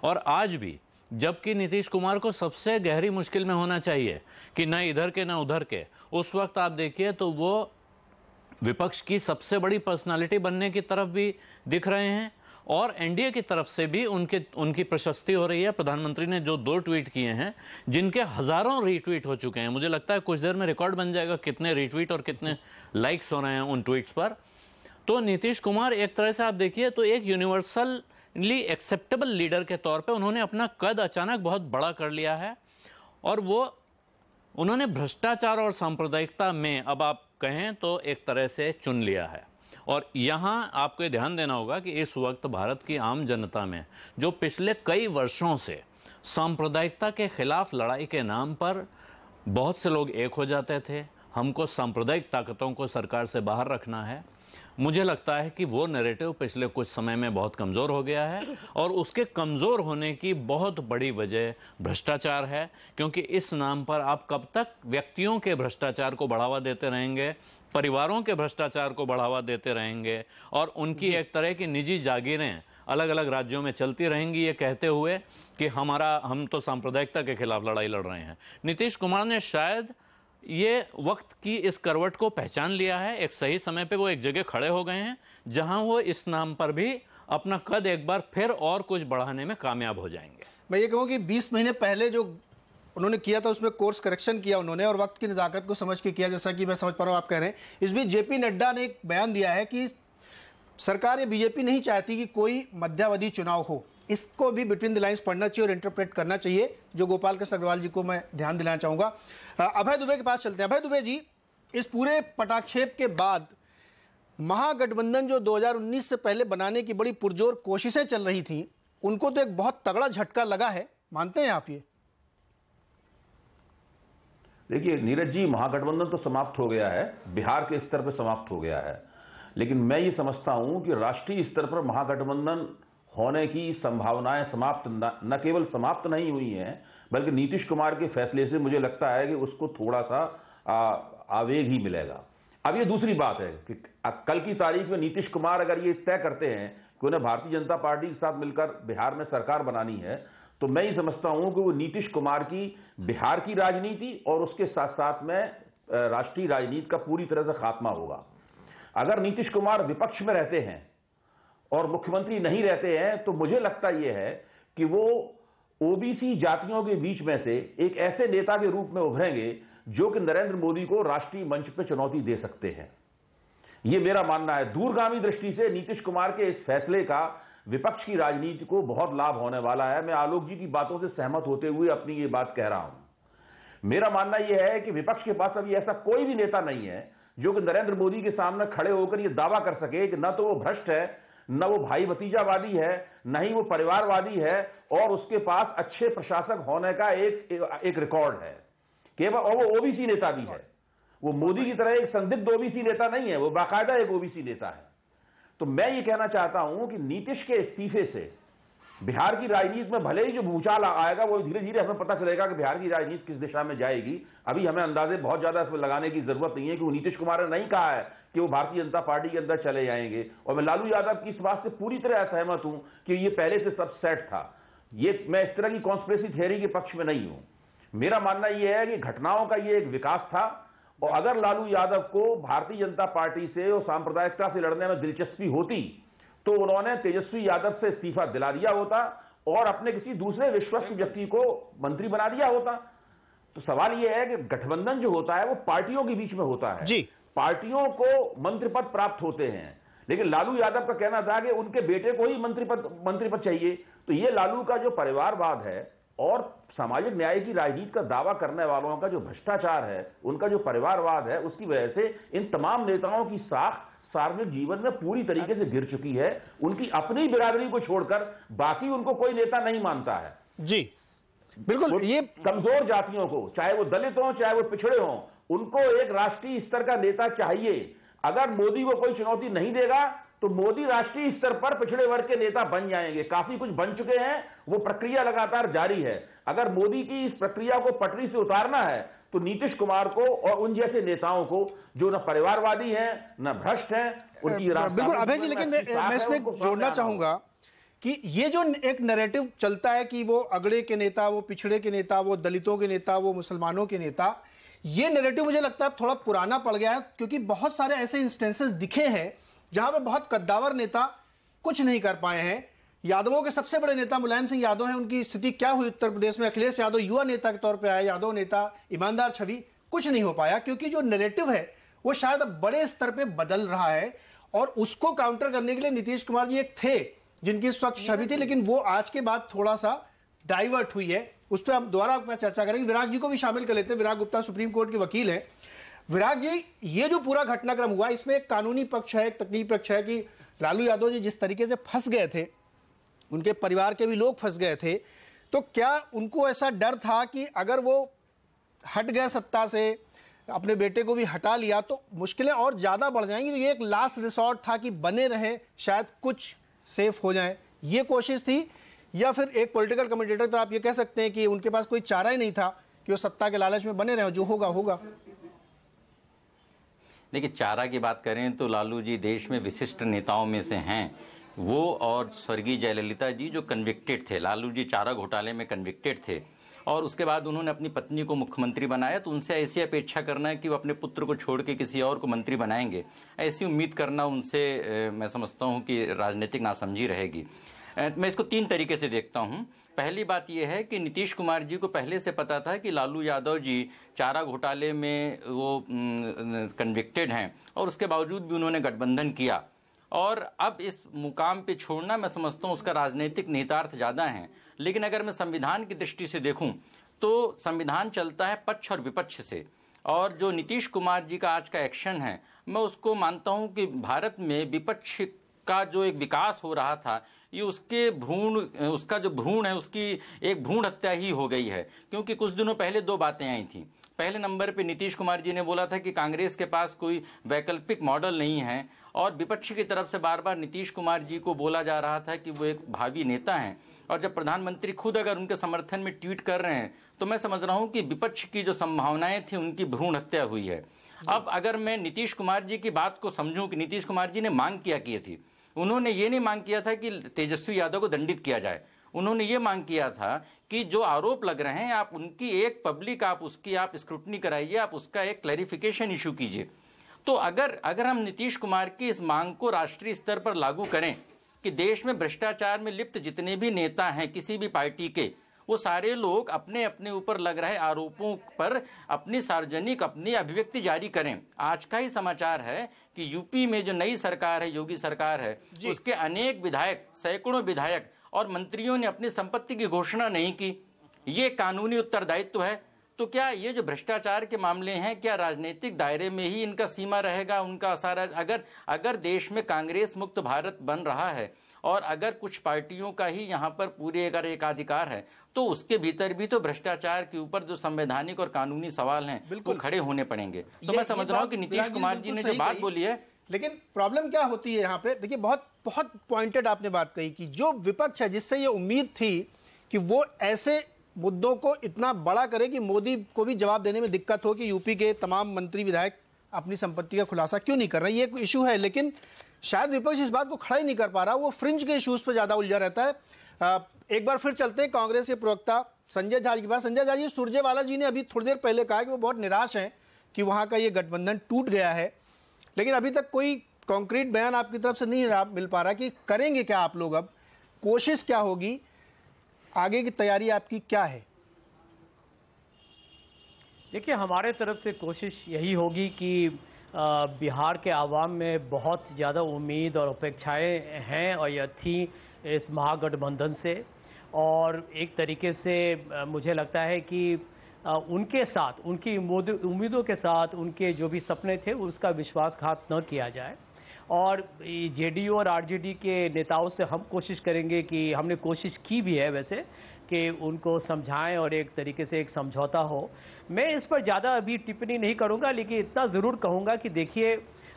और आज भी जबकि नीतीश कुमार को सबसे गहरी मुश्किल में होना चाहिए कि न इधर के न उधर के, उस वक्त आप देखिए तो वो विपक्ष की सबसे बड़ी पर्सनालिटी बनने की तरफ भी दिख रहे हैं और एनडीए की तरफ से भी उनकी प्रशस्ति हो रही है। प्रधानमंत्री ने जो 2 ट्वीट किए हैं जिनके हजारों रीट्वीट हो चुके हैं, मुझे लगता है कुछ देर में रिकॉर्ड बन जाएगा कितने रीट्वीट और कितने लाइक्स हो रहे हैं उन ट्वीट्स पर। तो नीतीश कुमार एक तरह से आप देखिए तो एक यूनिवर्सली एक्सेप्टेबल लीडर के तौर पे उन्होंने अपना कद अचानक बहुत बड़ा कर लिया है और उन्होंने भ्रष्टाचार और सांप्रदायिकता में अब आप कहें तो एक तरह से चुन लिया है। और यहाँ आपको ये ध्यान देना होगा कि इस वक्त भारत की आम जनता में जो पिछले कई वर्षों से सांप्रदायिकता के खिलाफ लड़ाई के नाम पर बहुत से लोग एक हो जाते थे, हमको सांप्रदायिक ताकतों को सरकार से बाहर रखना है, मुझे लगता है कि वो नैरेटिव पिछले कुछ समय में बहुत कमज़ोर हो गया है और उसके कमज़ोर होने की बहुत बड़ी वजह भ्रष्टाचार है। क्योंकि इस नाम पर आप कब तक व्यक्तियों के भ्रष्टाचार को बढ़ावा देते रहेंगे, परिवारों के भ्रष्टाचार को बढ़ावा देते रहेंगे और उनकी एक तरह की निजी जागीरें अलग अलग राज्यों में चलती रहेंगी, ये कहते हुए कि हम तो सांप्रदायिकता के खिलाफ लड़ाई लड़ रहे हैं। नीतीश कुमार ने शायद ये वक्त की इस करवट को पहचान लिया है, एक सही समय पे वो एक जगह खड़े हो गए हैं जहां वो इस नाम पर भी अपना कद एक बार फिर और कुछ बढ़ाने में कामयाब हो जाएंगे। मैं ये कहूँ कि 20 महीने पहले जो उन्होंने किया था उसमें कोर्स करेक्शन किया उन्होंने और वक्त की नज़ाकत को समझ के किया, जैसा कि मैं समझ पा रहा हूँ आप कह रहे हैं। इस बीच जेपी नड्डा ने एक बयान दिया है कि सरकार या बीजेपी नहीं चाहती कि कोई मध्यावधि चुनाव हो, इसको भी बिटवीन द लाइंस पढ़ना चाहिए और इंटरप्रेट करना चाहिए, जो गोपाल कृष्ण अग्रवाल जी को मैं ध्यान दिलाना चाहूँगा। अभय दुबे के पास चलते हैं। अभय दुबे जी, इस पूरे पटाक्षेप के बाद महागठबंधन जो 2019 से पहले बनाने की बड़ी पुरजोर कोशिशें चल रही थी, उनको तो एक बहुत तगड़ा झटका लगा है, मानते हैं आप ये? देखिए नीरज जी, महागठबंधन तो समाप्त हो गया है, बिहार के स्तर पर समाप्त हो गया है, लेकिन मैं ये समझता हूं कि राष्ट्रीय स्तर पर महागठबंधन होने की संभावनाएं समाप्त न केवल समाप्त नहीं हुई हैं, बल्कि नीतीश कुमार के फैसले से मुझे लगता है कि उसको थोड़ा सा आवेग ही मिलेगा। अब ये दूसरी बात है कि कल की तारीख में नीतीश कुमार अगर ये तय करते हैं कि उन्हें भारतीय जनता पार्टी के साथ मिलकर बिहार में सरकार बनानी है, तो मैं ये समझता हूं कि वो नीतीश कुमार की बिहार की राजनीति और उसके साथ साथ में राष्ट्रीय राजनीति का पूरी तरह से खात्मा होगा। अगर नीतीश कुमार विपक्ष में रहते हैं और मुख्यमंत्री नहीं रहते हैं तो मुझे लगता यह है कि वो ओबीसी जातियों के बीच में से एक ऐसे नेता के रूप में उभरेंगे जो कि नरेंद्र मोदी को राष्ट्रीय मंच पर चुनौती दे सकते हैं। यह मेरा मानना है। दूरगामी दृष्टि से नीतीश कुमार के इस फैसले का विपक्ष की राजनीति को बहुत लाभ होने वाला है। मैं आलोक जी की बातों से सहमत होते हुए अपनी ये बात कह रहा हूं। मेरा मानना यह है कि विपक्ष के पास अभी ऐसा कोई भी नेता नहीं है जो कि नरेंद्र मोदी के सामने खड़े होकर यह दावा कर सके कि न तो वो भ्रष्ट है, न वो भाई भतीजावादी है, न ही वो परिवारवादी है और उसके पास अच्छे प्रशासक होने का एक रिकॉर्ड है। केवल और वो ओबीसी नेता भी है। वो मोदी की तरह एक संदिग्ध ओबीसी नेता नहीं है, वो बाकायदा एक ओबीसी नेता है। तो मैं ये कहना चाहता हूं कि नीतीश के इस्तीफे से बिहार की राजनीति में भले ही जो भूचाल आएगा वो धीरे धीरे हमें पता चलेगा कि बिहार की राजनीति किस दिशा में जाएगी। अभी हमें अंदाजे बहुत ज्यादा इसमें लगाने की जरूरत नहीं है कि नीतीश कुमार ने नहीं कहा है कि वो भारतीय जनता पार्टी के अंदर चले जाएंगे। और मैं लालू यादव की इस बात से पूरी तरह असहमत हूं कि ये पहले से सब सेट था। मैं इस तरह की कॉन्स्पिरेसी थियरी के पक्ष में नहीं हूं। मेरा मानना यह है कि घटनाओं का ये एक विकास था और अगर लालू यादव को भारतीय जनता पार्टी से और सांप्रदायिकता से लड़ने में दिलचस्पी होती तो उन्होंने तेजस्वी यादव से इस्तीफा दिला दिया होता और अपने किसी दूसरे विश्वस्त व्यक्ति को मंत्री बना दिया होता। तो सवाल यह है कि गठबंधन जो होता है वो पार्टियों के बीच में होता है जी। पार्टियों को मंत्री पद प्राप्त होते हैं, लेकिन लालू यादव का कहना था कि उनके बेटे को ही मंत्री पद चाहिए। तो ये लालू का जो परिवारवाद है और सामाजिक न्याय की राजनीति का दावा करने वालों का जो भ्रष्टाचार है, उनका जो परिवारवाद है, उसकी वजह से इन तमाम नेताओं की साख सार्वजनिक जीवन में पूरी तरीके से गिर चुकी है। उनकी अपनी बिरादरी को छोड़कर बाकी उनको कोई नेता नहीं मानता है जी। बिल्कुल, ये कमजोर जातियों को, चाहे वो दलित हों चाहे वो पिछड़े हों, उनको एक राष्ट्रीय स्तर का नेता चाहिए। अगर मोदी को कोई चुनौती नहीं देगा तो मोदी राष्ट्रीय स्तर पर पिछड़े वर्ग के नेता बन जाएंगे। काफी कुछ बन चुके हैं, वो प्रक्रिया लगातार जारी है। अगर मोदी की इस प्रक्रिया को पटरी से उतारना है तो नीतीश कुमार को और उन जैसे नेताओं को जो न परिवारवादी हैं न भ्रष्ट हैं, उनकी बिल्कुल अभय जी, लेकिन मैं इसमें जोड़ना चाहूंगा कि ये जो एक नैरेटिव चलता है कि वो अगड़े के नेता, वो पिछड़े के नेता, वो दलितों के नेता, वो मुसलमानों के नेता, ये नैरेटिव मुझे लगता है थोड़ा पुराना पड़ गया है, क्योंकि बहुत सारे ऐसे इंस्टेंसेस दिखे हैं जहां पे बहुत कद्दावर नेता कुछ नहीं कर पाए हैं। यादवों के सबसे बड़े नेता मुलायम सिंह यादव हैं, उनकी स्थिति क्या हुई उत्तर प्रदेश में? अखिलेश यादव युवा नेता के तौर पे आए, यादव नेता, ईमानदार छवि, कुछ नहीं हो पाया क्योंकि जो नैरेटिव है वो शायद अब बड़े स्तर पे बदल रहा है। और उसको काउंटर करने के लिए नीतीश कुमार जी एक थे जिनकी स्वच्छ छवि थी, लेकिन वो आज के बाद थोड़ा सा डाइवर्ट हुई है। उस पर हम दोबारा चर्चा करेंगे। विराग जी को भी शामिल कर लेते हैं। विराग गुप्ता सुप्रीम कोर्ट के वकील हैं। विराग जी, ये जो पूरा घटनाक्रम हुआ इसमें एक कानूनी पक्ष है, एक तकनीकी पक्ष है कि लालू यादव जी जिस तरीके से फंस गए थे, उनके परिवार के भी लोग फंस गए थे, तो क्या उनको ऐसा डर था कि अगर वो हट गए सत्ता से, अपने बेटे को भी हटा लिया तो मुश्किलें और ज्यादा बढ़ जाएंगी? तो ये एक लास्ट रिसोर्ट था कि बने रहे, शायद कुछ सेफ हो जाए, ये कोशिश थी? या फिर एक पॉलिटिकल कमेंटेटर तो आप ये कह सकते हैं कि उनके पास कोई चारा ही नहीं था कि वो सत्ता के लालच में बने रहे, जो होगा होगा? देखिए, चारा की बात करें तो लालू जी देश में विशिष्ट नेताओं में से हैं। वो और स्वर्गीय जयललिता जी जो कन्विक्टेड थे, लालू जी चारा घोटाले में कन्विक्टेड थे और उसके बाद उन्होंने अपनी पत्नी को मुख्यमंत्री बनाया, तो उनसे ऐसी अपेक्षा करना है कि वो अपने पुत्र को छोड़ के किसी और को मंत्री बनाएंगे, ऐसी उम्मीद करना उनसे मैं समझता हूं कि राजनीतिक नासमझी रहेगी। मैं इसको तीन तरीके से देखता हूं। पहली बात यह है कि नीतीश कुमार जी को पहले से पता था कि लालू यादव जी चारा घोटाले में वो कन्विक्टेड हैं और उसके बावजूद भी उन्होंने गठबंधन किया। और अब इस मुकाम पे छोड़ना मैं समझता हूँ उसका राजनीतिक निहितार्थ ज़्यादा है। लेकिन अगर मैं संविधान की दृष्टि से देखूं तो संविधान चलता है पक्ष और विपक्ष से, और जो नीतीश कुमार जी का आज का एक्शन है मैं उसको मानता हूँ कि भारत में विपक्ष का जो एक विकास हो रहा था ये उसका जो भ्रूण है उसकी एक भ्रूण हत्या ही हो गई है। क्योंकि कुछ दिनों पहले दो बातें आई थी। पहले नंबर पे नीतीश कुमार जी ने बोला था कि कांग्रेस के पास कोई वैकल्पिक मॉडल नहीं है, और विपक्ष की तरफ से बार बार नीतीश कुमार जी को बोला जा रहा था कि वो एक भावी नेता हैं। और जब प्रधानमंत्री खुद अगर उनके समर्थन में ट्वीट कर रहे हैं तो मैं समझ रहा हूं कि विपक्ष की जो संभावनाएं थी उनकी भ्रूण हत्या हुई है। अब अगर मैं नीतीश कुमार जी की बात को समझूं कि नीतीश कुमार जी ने मांग क्या की थी, उन्होंने ये नहीं मांग किया था कि तेजस्वी यादव को दंडित किया जाए, उन्होंने ये मांग किया था कि जो आरोप लग रहे हैं आप उनकी एक पब्लिक आप स्क्रूटनी कराइए, आप उसका एक क्लैरिफिकेशन इशू कीजिए। तो अगर हम नीतीश कुमार की इस मांग को राष्ट्रीय स्तर पर लागू करें कि देश में भ्रष्टाचार में लिप्त जितने भी नेता हैं किसी भी पार्टी के, वो सारे लोग अपने अपने ऊपर लग रहे आरोपों पर अपनी सार्वजनिक अपनी अभिव्यक्ति जारी करें। आज का ही समाचार है कि यूपी में जो नई सरकार है, योगी सरकार है, उसके अनेक विधायक, सैकड़ों विधायक और मंत्रियों ने अपनी संपत्ति की घोषणा नहीं की। ये कानूनी उत्तरदायित्व है। तो क्या ये जो भ्रष्टाचार के मामले हैं, क्या राजनीतिक दायरे में ही इनका सीमा रहेगा उनका सारा? अगर देश में कांग्रेस मुक्त भारत बन रहा है और अगर कुछ पार्टियों का ही यहाँ पर पूरे अगर एकाधिकार है, तो उसके भीतर भी तो भ्रष्टाचार के ऊपर जो संवैधानिक और कानूनी सवाल हैं वो खड़े होने पड़ेंगे। तो मैं समझ रहा हूँ कि नीतीश कुमार जी ने जो बात बोली है, लेकिन प्रॉब्लम क्या होती है यहाँ पे, देखिए बहुत बहुत पॉइंटेड आपने बात कही कि जो विपक्ष है जिससे ये उम्मीद थी कि वो ऐसे मुद्दों को इतना बड़ा करे कि मोदी को भी जवाब देने में दिक्कत हो कि यूपी के तमाम मंत्री विधायक अपनी संपत्ति का खुलासा क्यों नहीं कर रहे, ये एक इशू है। लेकिन शायद विपक्ष इस बात को खड़ा ही नहीं कर पा रहा, वो फ्रिंज के इश्यूज पर ज्यादा उलझा रहता है। एक बार फिर चलते हैं कांग्रेस के प्रवक्ता संजय झा के पास। संजय झा जी, सुरजेवाला जी ने अभी थोड़ी देर पहले कहा कि वो बहुत निराश हैं कि वहां का ये गठबंधन टूट गया है, लेकिन अभी तक कोई कॉन्क्रीट बयान आपकी तरफ से नहीं मिल पा रहा कि करेंगे क्या आप लोग, अब कोशिश क्या होगी, आगे की तैयारी आपकी क्या है? देखिए, हमारे तरफ से कोशिश यही होगी कि बिहार के आवाम में बहुत ज़्यादा उम्मीद और अपेक्षाएं हैं और यह थी इस महागठबंधन से, और एक तरीके से मुझे लगता है कि उनके साथ, उनकी उम्मीदों के साथ उनके जो भी सपने थे उसका विश्वासघात न किया जाए। और जेडीयू और आरजेडी के नेताओं से हम कोशिश करेंगे कि हमने कोशिश की भी है वैसे कि उनको समझाएं और एक तरीके से एक समझौता हो। मैं इस पर ज़्यादा अभी टिप्पणी नहीं करूंगा, लेकिन इतना ज़रूर कहूंगा कि देखिए,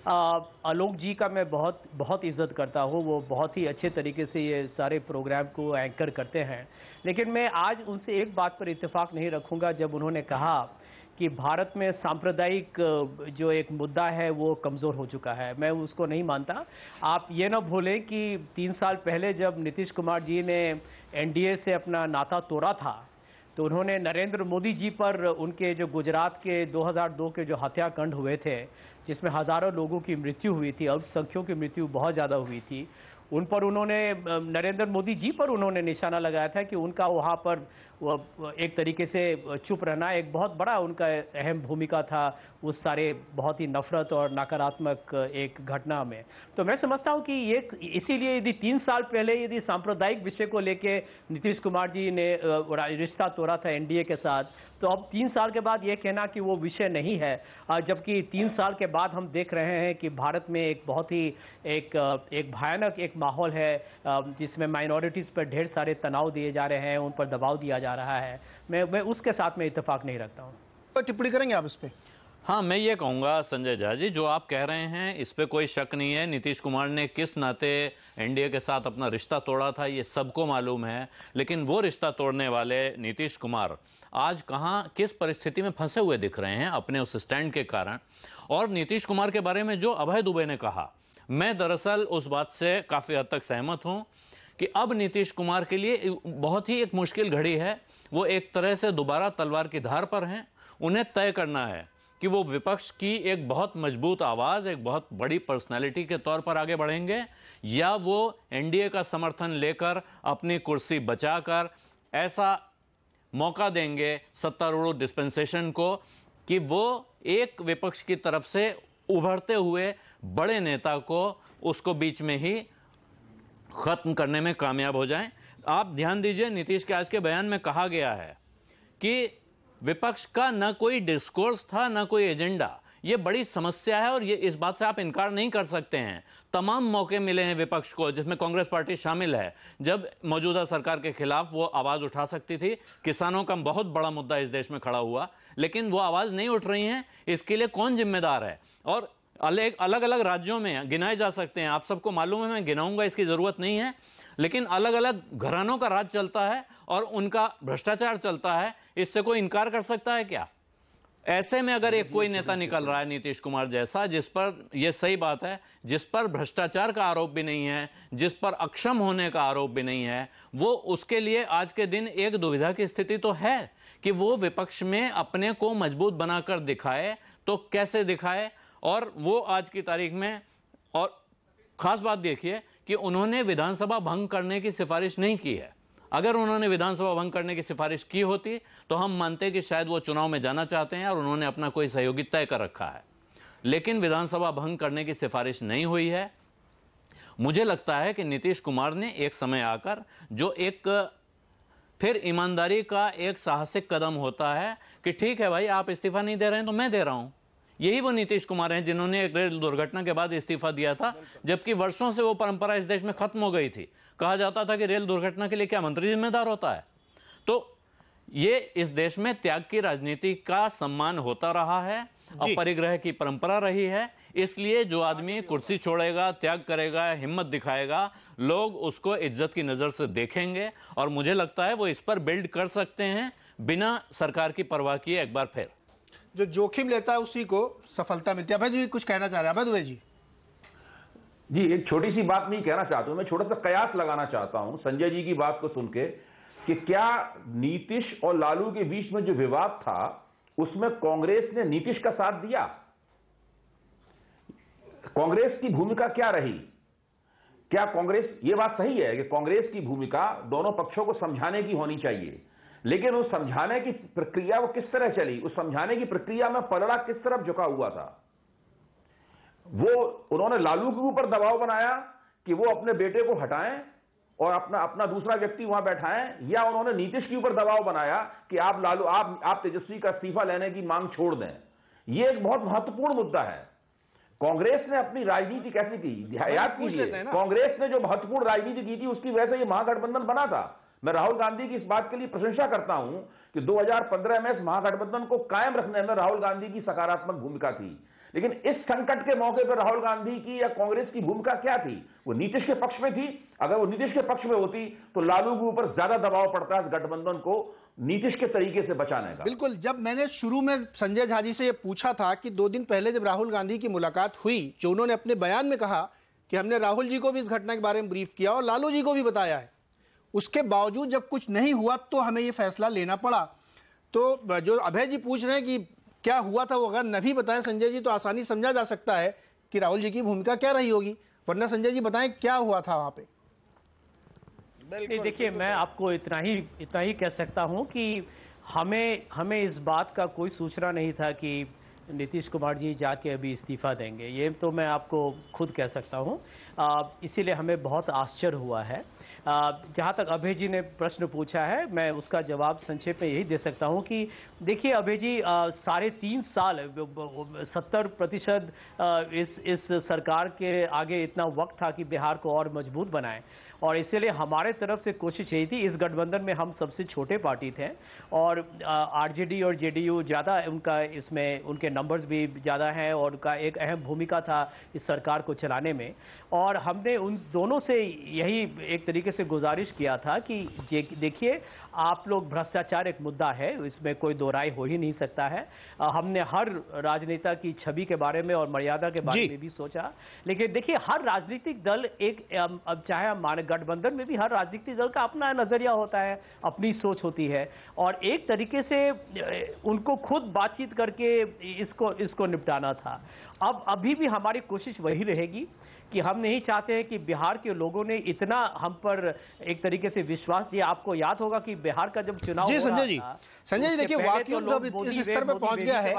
आलोक जी का मैं बहुत बहुत इज्जत करता हूँ, वो बहुत ही अच्छे तरीके से ये सारे प्रोग्राम को एंकर करते हैं, लेकिन मैं आज उनसे एक बात पर इत्तेफाक नहीं रखूंगा जब उन्होंने कहा कि भारत में सांप्रदायिक जो एक मुद्दा है वो कमज़ोर हो चुका है। मैं उसको नहीं मानता। आप ये ना भूलें कि 3 साल पहले जब नीतीश कुमार जी ने एनडीए से अपना नाता तोड़ा था, तो उन्होंने नरेंद्र मोदी जी पर उनके जो गुजरात के 2002 के जो हत्याकांड हुए थे, जिसमें हज़ारों लोगों की मृत्यु हुई थी, अल्पसंख्यकों की मृत्यु बहुत ज़्यादा हुई थी, उन पर उन्होंने, नरेंद्र मोदी जी पर उन्होंने निशाना लगाया था कि उनका वहाँ पर एक तरीके से चुप रहना एक बहुत बड़ा उनका अहम भूमिका था उस सारे बहुत ही नफरत और नकारात्मक एक घटना में। तो मैं समझता हूँ कि ये इसीलिए यदि 3 साल पहले यदि सांप्रदायिक विषय को लेके नीतीश कुमार जी ने रिश्ता तोड़ा था एनडीए के साथ, तो अब 3 साल के बाद ये कहना कि वो विषय नहीं है, जबकि 3 साल के बाद हम देख रहे हैं कि भारत में एक बहुत ही एक भयानक एक माहौल है जिसमें माइनॉरिटीज़ पर ढेर सारे तनाव दिए जा रहे हैं, उन पर दबाव दिया जा रहा है। मैं उसके साथ में इत्तेफाक नहीं रखता हूँ। तो टिप्पणी करेंगे आप इस पे? हाँ, मैं ये कहूँगा संजय झा जी, जो आप कह रहे हैं इस पे कोई शक नहीं है। नीतीश कुमार ने किस नाते एनडीए के साथ अपना रिश्ता तोड़ा था ये सबको मालूम है, लेकिन वो रिश्ता तोड़ने वाले नीतीश कुमार आज कहाँ किस परिस्थिति में फंसे हुए दिख रहे हैं अपने उस स्टैंड के कारण। और नीतीश कुमार के बारे में जो अभय दुबे ने कहा, मैं दरअसल उस बात से काफ़ी हद तक सहमत हूँ कि अब नीतीश कुमार के लिए बहुत ही एक मुश्किल घड़ी है। वो एक तरह से दोबारा तलवार की धार पर हैं। उन्हें तय करना है कि वो विपक्ष की एक बहुत मजबूत आवाज़, एक बहुत बड़ी पर्सनैलिटी के तौर पर आगे बढ़ेंगे, या वो एनडीए का समर्थन लेकर अपनी कुर्सी बचाकर ऐसा मौका देंगे सत्तारूढ़ डिस्पेंसेशन को कि वो एक विपक्ष की तरफ से उभरते हुए बड़े नेता को उसको बीच में ही खत्म करने में कामयाब हो जाएं। आप ध्यान दीजिए, नीतीश के आज के बयान में कहा गया है कि विपक्ष का न कोई डिस्कोर्स था, न कोई एजेंडा। ये बड़ी समस्या है और ये इस बात से आप इनकार नहीं कर सकते हैं। तमाम मौके मिले हैं विपक्ष को, जिसमें कांग्रेस पार्टी शामिल है, जब मौजूदा सरकार के खिलाफ वो आवाज उठा सकती थी। किसानों का बहुत बड़ा मुद्दा इस देश में खड़ा हुआ, लेकिन वो आवाज नहीं उठ रही है। इसके लिए कौन जिम्मेदार है? और अलग अलग राज्यों में गिनाए जा सकते हैं, आप सबको मालूम है, मैं गिनाऊंगा, इसकी जरूरत नहीं है, लेकिन अलग अलग घरानों का राज चलता है और उनका भ्रष्टाचार चलता है। इससे कोई इनकार कर सकता है क्या? ऐसे में अगर एक कोई नेता निकल रहा है नीतीश कुमार जैसा, जिस पर, यह सही बात है, जिस पर भ्रष्टाचार का आरोप भी नहीं है, जिस पर अक्षम होने का आरोप भी नहीं है, वो उसके लिए आज के दिन एक दुविधा की स्थिति तो है कि वो विपक्ष में अपने को मजबूत बनाकर दिखाए तो कैसे दिखाए। और वो आज की तारीख में, और खास बात देखिए कि उन्होंने विधानसभा भंग करने की सिफारिश नहीं की है। अगर उन्होंने विधानसभा भंग करने की सिफारिश की होती तो हम मानते कि शायद वो चुनाव में जाना चाहते हैं और उन्होंने अपना कोई सहयोगी तय कर रखा है, लेकिन विधानसभा भंग करने की सिफारिश नहीं हुई है। मुझे लगता है कि नीतीश कुमार ने एक समय आकर जो एक फिर ईमानदारी का एक साहसिक कदम होता है कि ठीक है भाई, आप इस्तीफा नहीं दे रहे हैं तो मैं दे रहा हूं। यही वो नीतीश कुमार हैं जिन्होंने एक रेल दुर्घटना के बाद इस्तीफा दिया था, जबकि वर्षों से वो परंपरा इस देश में खत्म हो गई थी। कहा जाता था कि रेल दुर्घटना के लिए क्या मंत्री जिम्मेदार होता है। तो ये इस देश में त्याग की राजनीति का सम्मान होता रहा है, अपरिग्रह की परंपरा रही है। इसलिए जो आदमी कुर्सी छोड़ेगा, त्याग करेगा, हिम्मत दिखाएगा, लोग उसको इज्जत की नजर से देखेंगे और मुझे लगता है वो इस पर बिल्ड कर सकते हैं बिना सरकार की परवाह किए। एक बार फिर जो जोखिम लेता है उसी को सफलता मिलती है। अभय जी कुछ कहना चाह रहे हैं? अभय दुबे जी, एक छोटी सी बात नहीं कहना चाहता हूं, मैं छोटा सा कयास लगाना चाहता हूं संजय जी की बात को सुन के कि क्या नीतीश और लालू के बीच में जो विवाद था उसमें कांग्रेस ने नीतीश का साथ दिया? कांग्रेस की भूमिका क्या रही? क्या कांग्रेस, यह बात सही है कि कांग्रेस की भूमिका दोनों पक्षों को समझाने की होनी चाहिए, लेकिन उस समझाने की प्रक्रिया वो किस तरह चली? उस समझाने की प्रक्रिया में पलड़ा किस तरफ झुका हुआ था? वो उन्होंने लालू के ऊपर दबाव बनाया कि वो अपने बेटे को हटाएं और अपना दूसरा व्यक्ति वहां बैठाएं, या उन्होंने नीतीश के ऊपर दबाव बनाया कि आप लालू आप तेजस्वी का इस्तीफा लेने की मांग छोड़ दें? ये एक बहुत महत्वपूर्ण मुद्दा है। कांग्रेस ने अपनी राजनीति कैसे की, याद कीजिए, कांग्रेस ने जो महत्वपूर्ण राजनीति की थी उसकी वजह से ये महागठबंधन बना था। मैं राहुल गांधी की इस बात के लिए प्रशंसा करता हूं कि 2015 में इस महागठबंधन को कायम रखने में राहुल गांधी की सकारात्मक भूमिका थी। लेकिन इस संकट के मौके पर राहुल गांधी की या कांग्रेस की भूमिका क्या थी? वो नीतीश के पक्ष में थी। अगर वो नीतीश के पक्ष में होती तो लालू के ऊपर ज्यादा दबाव पड़ता है गठबंधन को नीतीश के तरीके से बचाने का। बिल्कुल। जब मैंने शुरू में संजय झा जी से ये पूछा था कि 2 दिन पहले जब राहुल गांधी की मुलाकात हुई, जो उन्होंने अपने बयान में कहा कि हमने राहुल जी को भी इस घटना के बारे में ब्रीफ किया और लालू जी को भी बताया है, उसके बावजूद जब कुछ नहीं हुआ तो हमें ये फैसला लेना पड़ा। तो जो अभय जी पूछ रहे हैं कि क्या हुआ था, वो अगर नहीं बताएं संजय जी तो आसानी समझा जा सकता है कि राहुल जी की भूमिका क्या रही होगी, वरना संजय जी बताएं क्या हुआ था वहां पे। देखिए, मैं आपको इतना ही कह सकता हूं कि हमें इस बात का कोई सूचना नहीं था कि नीतीश कुमार जी जाके अभी इस्तीफा देंगे। ये तो मैं आपको खुद कह सकता हूं, इसीलिए हमें बहुत आश्चर्य हुआ है। जहाँ तक अभय जी ने प्रश्न पूछा है, मैं उसका जवाब संक्षेप में यही दे सकता हूँ कि देखिए अभय जी, 3.5 साल 70% इस सरकार के आगे इतना वक्त था कि बिहार को और मजबूत बनाएं, और इसलिए हमारे तरफ से कोशिश यही थी। इस गठबंधन में हम सबसे छोटे पार्टी थे और आरजेडी और जेडीयू ज़्यादा, उनका इसमें उनके नंबर्स भी ज़्यादा हैं और उनका एक अहम भूमिका था इस सरकार को चलाने में। और हमने उन दोनों से यही एक तरीके से गुजारिश किया था कि देखिए, आप लोग, भ्रष्टाचार एक मुद्दा है, इसमें कोई दो राय हो ही नहीं सकता है। हमने हर राजनेता की छवि के बारे में और मर्यादा के बारे में भी सोचा, लेकिन देखिए हर राजनीतिक दल एक, अब चाहे हम माने गठबंधन में भी हर राजनीतिक दल का अपना नजरिया होता है, अपनी सोच होती है, और एक तरीके से उनको खुद बातचीत करके इसको निपटाना था। अब अभी भी हमारी कोशिश वही रहेगी कि हम नहीं चाहते हैं कि बिहार के लोगों ने इतना हम पर एक तरीके से विश्वास दिया। आपको याद होगा कि बिहार का जब चुनाव जी संजय जी देखिए, वाकई जब इस स्तर पर पहुंच गया है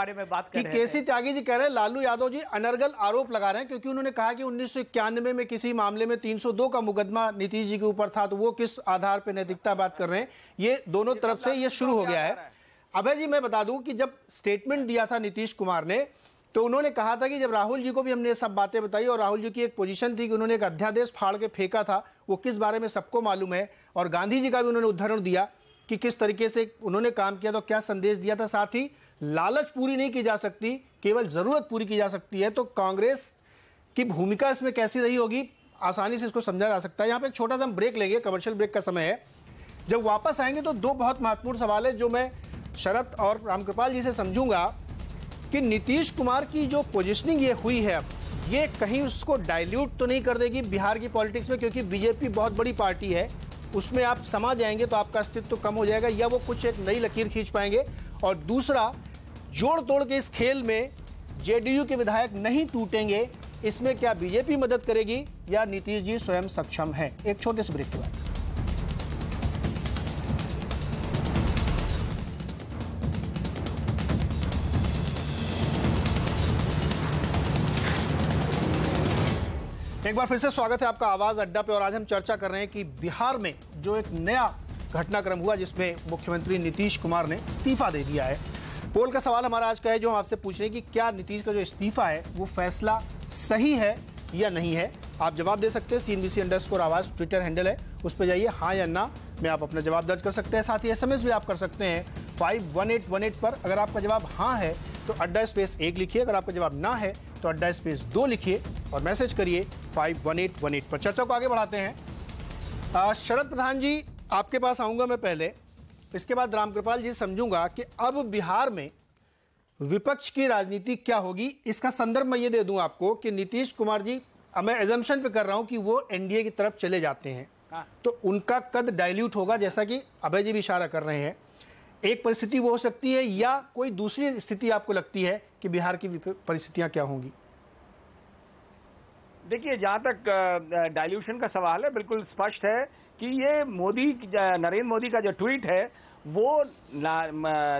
कि केसी त्यागी जी कह रहे हैं लालू यादव जी अनर्गल आरोप लगा रहे हैं, क्योंकि उन्होंने कहा कि 1991 में किसी मामले में 302 का मुकदमा नीतीश जी के ऊपर था, तो वो किस आधार पर नैतिकता बात कर रहे हैं। ये दोनों तरफ से ये शुरू हो गया है। अभय जी, मैं बता दूं कि जब स्टेटमेंट दिया था नीतीश कुमार ने, तो उन्होंने कहा था कि जब राहुल जी को भी हमने ये सब बातें बताई, और राहुल जी की एक पोजीशन थी कि उन्होंने एक अध्यादेश फाड़ के फेंका था, वो किस बारे में सबको मालूम है, और गांधी जी का भी उन्होंने उदाहरण दिया कि किस तरीके से उन्होंने काम किया, तो क्या संदेश दिया था। साथ ही लालच पूरी नहीं की जा सकती, केवल जरूरत पूरी की जा सकती है। तो कांग्रेस की भूमिका इसमें कैसी रही होगी, आसानी से इसको समझा जा सकता है। यहाँ पे एक छोटा सा हम ब्रेक लेंगे, कमर्शियल ब्रेक का समय है। जब वापस आएंगे तो 2 बहुत महत्वपूर्ण सवाल है जो मैं शरद और रामकृपाल जी से समझूंगा कि नीतीश कुमार की जो पोजीशनिंग ये हुई है, ये कहीं उसको डाइल्यूट तो नहीं कर देगी बिहार की पॉलिटिक्स में, क्योंकि बीजेपी बहुत बड़ी पार्टी है, उसमें आप समा जाएंगे तो आपका अस्तित्व तो कम हो जाएगा, या वो कुछ एक नई लकीर खींच पाएंगे? और दूसरा, जोड़ तोड़ के इस खेल में जेडीयू के विधायक नहीं टूटेंगे, इसमें क्या बीजेपी मदद करेगी या नीतीश जी स्वयं सक्षम है? एक छोटे से ब्रेक के बाद। एक बार फिर से स्वागत है आपका आवाज अड्डा पे। और आज हम चर्चा कर रहे हैं कि बिहार में जो एक नया घटनाक्रम हुआ जिसमें मुख्यमंत्री नीतीश कुमार ने इस्तीफा दे दिया है। पोल का सवाल हमारा आज का है जो हम आपसे पूछ रहे हैं कि क्या नीतीश का जो इस्तीफा है वो फैसला सही है या नहीं है। आप जवाब दे सकते हैं। CNBC_आवाज ट्विटर हैंडल है, उस पर जाइए, हाँ या ना में आप अपना जवाब दर्ज कर सकते हैं। साथ ही SMS भी आप कर सकते हैं 51818 पर। अगर आपका जवाब हाँ है तो अड्डा स्पेस 1 लिखिए, अगर आपका जवाब ना है तो अड्डा स्पेस 2 लिखिए और मैसेज करिए 51818 पर। चर्चा को आगे बढ़ाते हैं। शरद प्रधान जी, आपके पास आऊंगा मैं पहले, इसके बाद रामकृपाल जी समझूंगा कि अब बिहार में विपक्ष की राजनीति क्या होगी। इसका संदर्भ मैं ये दे दूं आपको कि नीतीश कुमार जी, मैं एजम्पशन पे कर रहा हूं कि वो एनडीए की तरफ चले जाते हैं तो उनका कद डाइल्यूट होगा, जैसा कि अभय जी भी इशारा कर रहे हैं। एक परिस्थिति वो हो सकती है, या कोई दूसरी स्थिति आपको लगती है कि बिहार की परिस्थितियां क्या होंगी? देखिए, जहां तक डाइल्यूशन का सवाल है, बिल्कुल स्पष्ट है कि ये नरेंद्र मोदी का जो ट्वीट है वो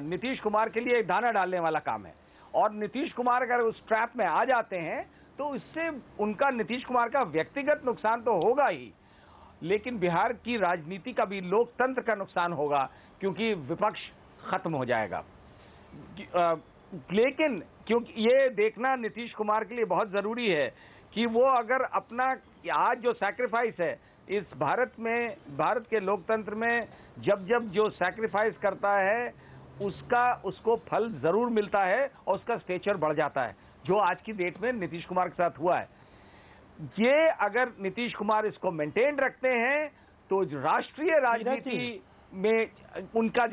नीतीश कुमार के लिए दाना डालने वाला काम है। और नीतीश कुमार अगर उस ट्रैप में आ जाते हैं तो इससे उनका, नीतीश कुमार का व्यक्तिगत नुकसान तो होगा ही, लेकिन बिहार की राजनीति का भी, लोकतंत्र का नुकसान होगा, क्योंकि विपक्ष खत्म हो जाएगा। लेकिन क्योंकि ये देखना नीतीश कुमार के लिए बहुत जरूरी है कि वो अगर अपना आज जो सैक्रिफाइस है इस भारत में, भारत के लोकतंत्र में, जब जब जो सैक्रिफाइस करता है उसको फल जरूर मिलता है और उसका स्टेचर बढ़ जाता है, जो आज की डेट में नीतीश कुमार के साथ हुआ है। ये अगर नीतीश कुमार इसको मेंटेन रखते हैं तो राष्ट्रीय राजनीति में उनका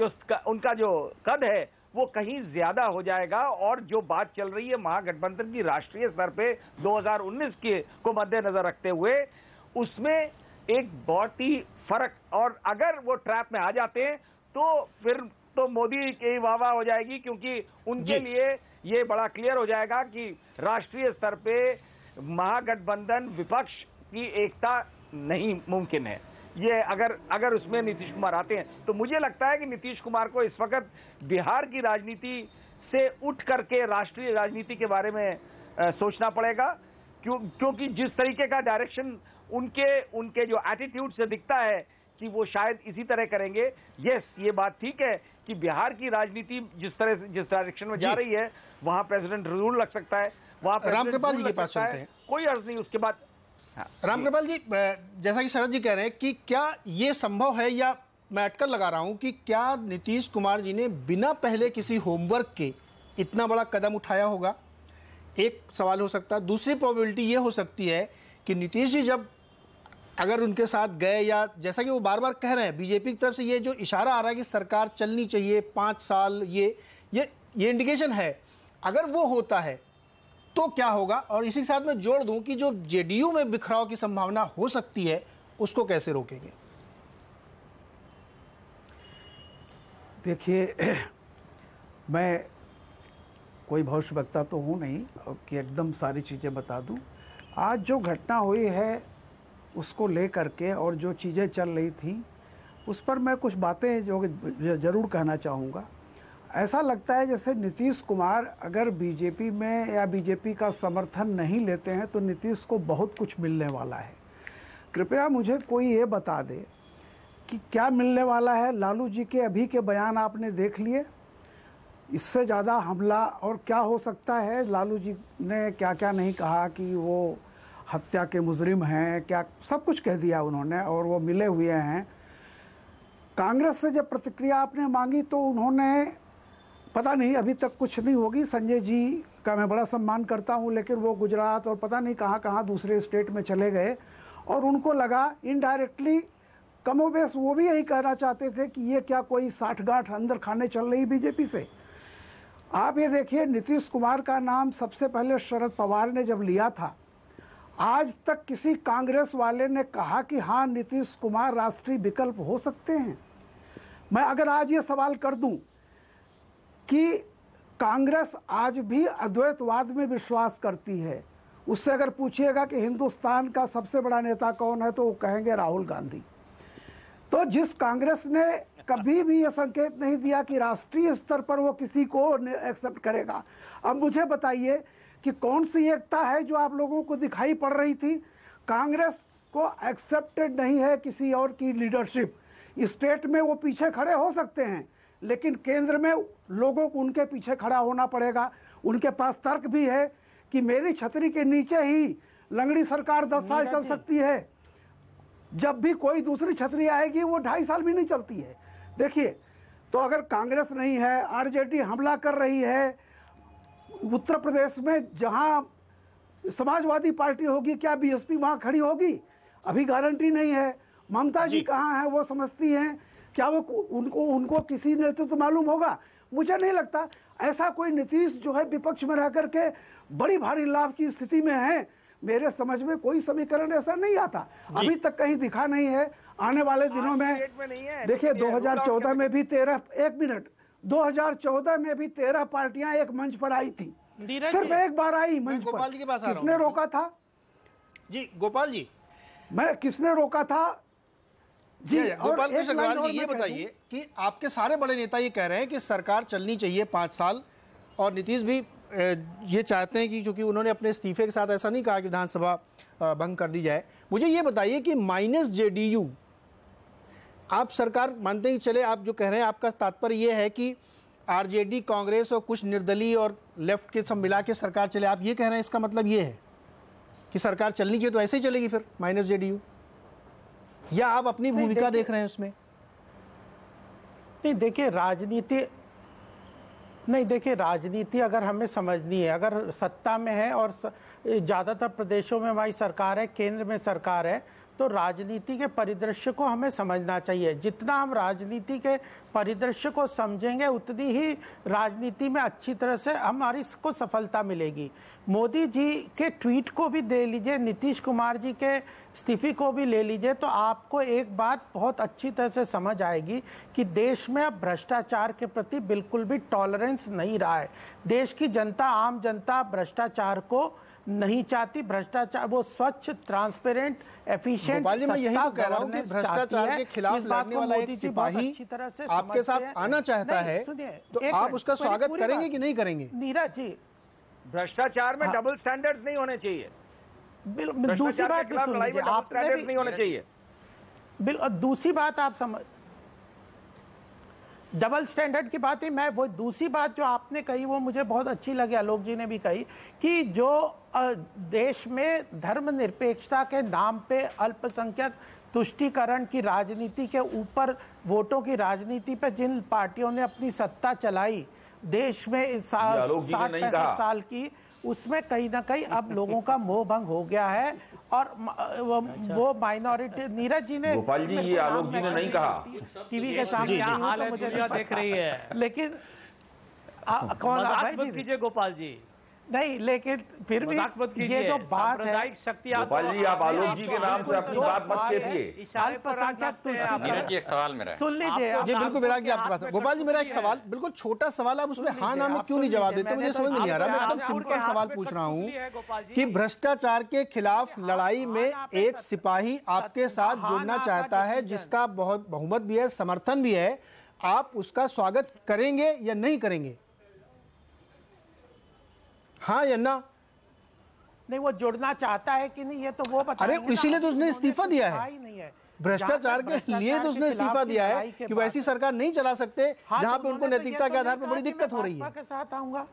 जो कद है वो कहीं ज्यादा हो जाएगा। और जो बात चल रही है महागठबंधन की राष्ट्रीय स्तर पे 2019 को मद्देनजर रखते हुए, उसमें एक बहुत ही फर्क, और अगर वो ट्रैप में आ जाते हैं तो फिर तो मोदी की वाहवाह हो जाएगी, क्योंकि उनके लिए ये बड़ा क्लियर हो जाएगा कि राष्ट्रीय स्तर पे महागठबंधन विपक्ष की एकता नहीं मुमकिन है। ये अगर उसमें नीतीश कुमार आते हैं तो मुझे लगता है कि नीतीश कुमार को इस वक्त बिहार की राजनीति से उठ करके राष्ट्रीय राजनीति के बारे में सोचना पड़ेगा, क्योंकि जिस तरीके का डायरेक्शन उनके जो एटीट्यूड से दिखता है कि वो शायद इसी तरह करेंगे। यस, ये बात ठीक है कि बिहार की राजनीति जिस डायरेक्शन में जा रही है वहां प्रेसिडेंट जरूर लग सकता है, वहां रामकृपाल जी के पास चलते हैं, कोई अर्ज नहीं उसके बाद। रामकृपाल जी, जैसा कि शरद जी कह रहे हैं कि क्या ये संभव है, या मैं अटकल लगा रहा हूं कि क्या नीतीश कुमार जी ने बिना पहले किसी होमवर्क के इतना बड़ा कदम उठाया होगा? एक सवाल हो सकता है। दूसरी प्रोबेबिलिटी ये हो सकती है कि नीतीश जी जब अगर उनके साथ गए, या जैसा कि वो बार बार कह रहे हैं, बीजेपी की तरफ से ये जो इशारा आ रहा है कि सरकार चलनी चाहिए 5 साल, ये इंडिकेशन है, अगर वो होता है तो क्या होगा? और इसी के साथ मैं जोड़ दूं कि जो जेडीयू में बिखराव की संभावना हो सकती है उसको कैसे रोकेंगे? देखिए, मैं कोई भविष्यवक्ता तो हूँ नहीं कि एकदम सारी चीज़ें बता दूं। आज जो घटना हुई है उसको लेकर के और जो चीज़ें चल रही थी उस पर मैं कुछ बातें जो ज़रूर कहना चाहूँगा। ऐसा लगता है जैसे नीतीश कुमार अगर बीजेपी में या बीजेपी का समर्थन नहीं लेते हैं तो नीतीश को बहुत कुछ मिलने वाला है। कृपया मुझे कोई ये बता दे कि क्या मिलने वाला है। लालू जी के अभी के बयान आपने देख लिए, इससे ज़्यादा हमला और क्या हो सकता है? लालू जी ने क्या क्या नहीं कहा कि वो हत्या के मुजरिम हैं, क्या सब कुछ कह दिया उन्होंने, और वो मिले हुए हैं। कांग्रेस से जब प्रतिक्रिया आपने मांगी तो उन्होंने, पता नहीं, अभी तक कुछ नहीं होगी। संजय जी का मैं बड़ा सम्मान करता हूं, लेकिन वो गुजरात और पता नहीं कहां कहां दूसरे स्टेट में चले गए, और उनको लगा इनडायरेक्टली कमोबेश वो भी यही कहना चाहते थे कि ये क्या कोई साठगांठ अंदर खाने चल रही बीजेपी से। आप ये देखिए, नीतीश कुमार का नाम सबसे पहले शरद पवार ने जब लिया था, आज तक किसी कांग्रेस वाले ने कहा कि हाँ नीतीश कुमार राष्ट्रीय विकल्प हो सकते हैं। मैं अगर आज ये सवाल कर दूं कि कांग्रेस आज भी अद्वैतवाद में विश्वास करती है, उससे अगर पूछिएगा कि हिंदुस्तान का सबसे बड़ा नेता कौन है तो वो कहेंगे राहुल गांधी। तो जिस कांग्रेस ने कभी भी ये संकेत नहीं दिया कि राष्ट्रीय स्तर पर वो किसी को एक्सेप्ट करेगा, अब मुझे बताइए कि कौन सी एकता है जो आप लोगों को दिखाई पड़ रही थी? कांग्रेस को एक्सेप्टेड नहीं है किसी और की लीडरशिप। स्टेट में वो पीछे खड़े हो सकते हैं, लेकिन केंद्र में लोगों को उनके पीछे खड़ा होना पड़ेगा। उनके पास तर्क भी है कि मेरी छतरी के नीचे ही लंगड़ी सरकार 10 साल चल सकती है, जब भी कोई दूसरी छतरी आएगी वो 2.5 साल भी नहीं चलती है। देखिए, तो अगर कांग्रेस नहीं है, आरजेडी हमला कर रही है, उत्तर प्रदेश में जहां समाजवादी पार्टी होगी, क्या बीएसपी वहां खड़ी होगी? अभी गारंटी नहीं है। ममता जी कहाँ हैं वो समझती हैं, क्या वो उनको किसी नेतृत्व मालूम होगा? मुझे नहीं लगता। ऐसा कोई नीतीश जो है विपक्ष में रह करके बड़ी भारी लाभ की स्थिति में है, मेरे समझ में कोई समीकरण ऐसा नहीं आता, अभी तक कहीं दिखा नहीं है। आने वाले दिनों में देखिए 2014 में भी 2014 में भी 13 पार्टियां एक मंच पर आई थी, सिर्फ एक बार आई मंच पर। किसने रोका था? जी गोपाल जी, किसने रोका था जी? गोपाल कृष्ण अग्रवाल जी, ये बताइए कि आपके सारे बड़े नेता ये कह रहे हैं कि सरकार चलनी चाहिए 5 साल, और नीतीश भी ये चाहते हैं कि क्योंकि उन्होंने अपने इस्तीफे के साथ ऐसा नहीं कहा कि विधानसभा भंग कर दी जाए। मुझे ये बताइए कि माइनस जेडीयू आप सरकार मानते ही चले, आप जो कह रहे हैं आपका तात्पर्य ये है कि आरजेडी, कांग्रेस और कुछ निर्दलीय और लेफ्ट के सब मिला के सरकार चले, आप ये कह रहे हैं? इसका मतलब ये है कि सरकार चलनी चाहिए तो ऐसे ही चलेगी फिर माइनस जेडीयू, या आप अपनी भूमिका देख रहे हैं उसमें? नहीं देखिए, राजनीति अगर हमें समझनी है, अगर सत्ता में है और ज़्यादातर प्रदेशों में हमारी सरकार है, केंद्र में सरकार है, तो राजनीति के परिदृश्य को हमें समझना चाहिए। जितना हम राजनीति के परिदृश्य को समझेंगे उतनी ही राजनीति में अच्छी तरह से हमारी को सफलता मिलेगी। मोदी जी के ट्वीट को भी दे लीजिए, नीतीश कुमार जी के इस्तीफे को भी ले लीजिए, तो आपको एक बात बहुत अच्छी तरह से समझ आएगी कि देश में अब भ्रष्टाचार के प्रति बिल्कुल भी टॉलरेंस नहीं रहा है। देश की जनता, आम जनता भ्रष्टाचार को नहीं चाहती। भ्रष्टाचार वो स्वच्छ, ट्रांसपेरेंट, एफिशिएंट मैं यही तो कह रहा हूं कि भ्रष्टाचार के खिलाफ लड़ने वाला एक सिपाही आपके साथ आना चाहता है, तो आप उसका स्वागत करेंगे कि नहीं करेंगे? नीरज जी, भ्रष्टाचार में डबल स्टैंडर्ड नहीं होने चाहिए। दूसरी बात नहीं होने चाहिए। दूसरी बात आप समझ, डबल स्टैंडर्ड की बात है। मैं वो दूसरी बात जो आपने कही वो मुझे बहुत अच्छी लगी, आलोक जी ने भी कही, कि जो देश में धर्मनिरपेक्षता के नाम पे अल्पसंख्यक तुष्टीकरण की राजनीति के ऊपर, वोटों की राजनीति पे जिन पार्टियों ने अपनी सत्ता चलाई देश में 60-65 साल की, उसमें कहीं ना कहीं अब लोगों का मोह भंग हो गया है। और वो माइनॉरिटी, नीरज जी ने, गोपाल जी, ये आलोक जी ने नहीं कहा। टीवी के सामने तो मुझे देख रही है, लेकिन कौन मत कीजिए गोपाल जी, नहीं, लेकिन फिर भी ये जो बात है, गोपाल जी, आप आलोक जी के नाम से अपनी बात मत कीजिए। नीरज जी, एक सवाल मेरा है, सुन लीजिए। जी बिल्कुल, मेरा आपके पास गोपाल जी, मेरा एक सवाल, बिल्कुल छोटा सवाल, आप उसमें हाँ ना में क्यों नहीं जवाब देते? मुझे समझ में नहीं आ रहा। मैं एकदम सिंपल सवाल पूछ रहा हूँ कि भ्रष्टाचार के खिलाफ लड़ाई में एक सिपाही आपके साथ जुड़ना चाहता है, जिसका बहुत बहुमत भी है, समर्थन भी है, आप उसका स्वागत करेंगे या नहीं करेंगे? हाँ या ना? नहीं, वो जुड़ना चाहता है कि नहीं ये तो वो बता। अरे इसीलिए तो उसने इस्तीफा दिया है, भ्रष्टाचार के लिए तो उसने इस्तीफा दिया है कि वैसी सरकार नहीं चला सकते जहां पे उनको नैतिकता के आधार पर बड़ी दिक्कत हो रही है। के साथ आऊंगा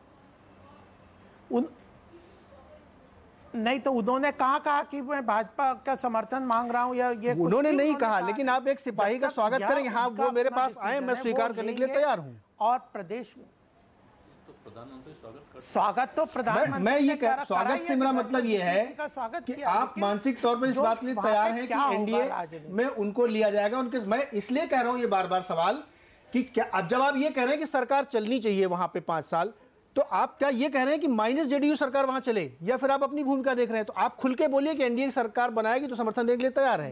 नहीं तो उन्होंने कहा कि मैं भाजपा का समर्थन मांग रहा हूं, या ये उन्होंने नहीं कहा, लेकिन आप एक सिपाही का स्वागत करेंगे? हाँ, वो मेरे पास आए, मैं स्वीकार करने के लिए तैयार हूँ। और प्रदेश में स्वागत तो प्रधानमंत्री, मैं ये कह, स्वागत से मेरा मतलब ये है कि आप मानसिक तौर पर इस बात के लिए तैयार हैं कि एनडीए में उनको लिया जाएगा उनके। मैं इसलिए कह रहा हूं ये बार बार सवाल कि क्या, अब जब आप ये कह रहे हैं कि सरकार चलनी चाहिए वहां पे 5 साल, तो आप क्या ये कह रहे हैं कि माइनस जेडीयू सरकार वहां चले, या फिर आप अपनी भूमिका देख रहे हैं? तो आप खुल के बोलिए कि एनडीए सरकार बनाएगी तो समर्थन देने के लिए तैयार है।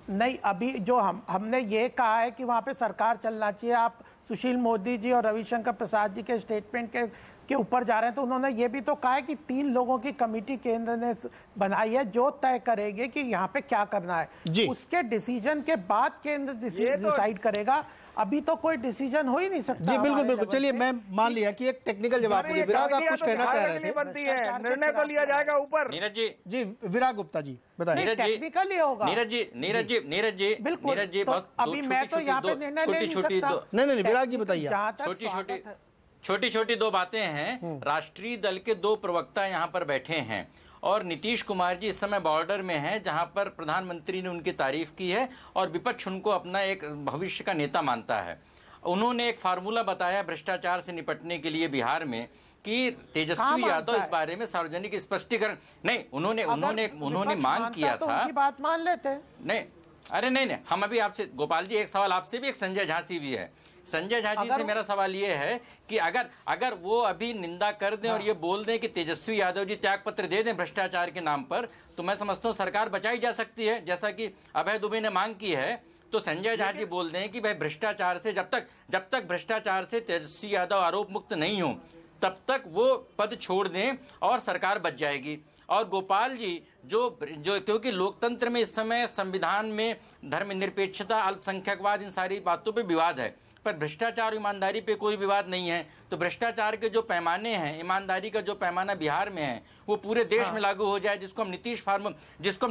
नहीं, अभी जो हमने ये कहा है कि वहां पे सरकार चलना चाहिए। आप सुशील मोदी जी और रविशंकर प्रसाद जी के स्टेटमेंट के ऊपर जा रहे हैं, तो उन्होंने ये भी तो कहा है कि 3 लोगों की कमेटी केंद्र ने बनाई है जो तय करेगी कि यहाँ पे क्या करना है। उसके डिसीजन के बाद केंद्र डिसाइड करेगा। अभी तो कोई डिसीजन हो ही नहीं सकता। जी बिल्कुल बिल्कुल। चलिए, मैं मान लिया कि एक टेक्निकल जवाब मुझे। विराग, आप कुछ कहना चाह रहे थे? निर्णय तो लिया जाएगा ऊपर। नीरज जी विराग गुप्ता जी बताइए। टेक्निकल ही होगा। नीरज जी बिल्कुल। अभी मैं तो यहाँ पे निर्णय ले नहीं सकता। नहीं, विराग जी बताइए। छोटी छोटी 2 बातें हैं। राष्ट्रीय दल के 2 प्रवक्ता यहाँ पर बैठे हैं और नीतीश कुमार जी इस समय बॉर्डर में हैं, जहां पर प्रधानमंत्री ने उनकी तारीफ की है और विपक्ष उनको अपना एक भविष्य का नेता मानता है। उन्होंने एक फार्मूला बताया भ्रष्टाचार से निपटने के लिए बिहार में कि तेजस्वी यादव इस बारे में सार्वजनिक स्पष्टीकरण नहीं, उन्होंने मांग किया था। उनकी बात मान लेते। नहीं, अरे नहीं, हम अभी आपसे, गोपाल जी, एक सवाल आपसे भी, एक संजय झा से भी है। संजय झा जी से मेरा सवाल ये है कि अगर वो अभी निंदा कर दें और ये बोल दें कि तेजस्वी यादव जी त्याग पत्र दे दें भ्रष्टाचार के नाम पर, तो मैं समझता हूँ सरकार बचाई जा सकती है, जैसा कि अभय दुबे ने मांग की है। तो संजय झा जी बोल दें कि भाई भ्रष्टाचार से जब तक भ्रष्टाचार से तेजस्वी यादव आरोप मुक्त नहीं हो तब तक वो पद छोड़ दें और सरकार बच जाएगी। और गोपाल जी जो क्योंकि लोकतंत्र में इस समय संविधान में धर्मनिरपेक्षता, अल्पसंख्यकवाद, इन सारी बातों पे विवाद है, पर भ्रष्टाचार ईमानदारी पे कोई विवाद नहीं है। तो भ्रष्टाचार के जो पैमाने हैं, ईमानदारी का जो पैमाना बिहार में है, वो पूरे देश में लागू हो जाए, जिसको हम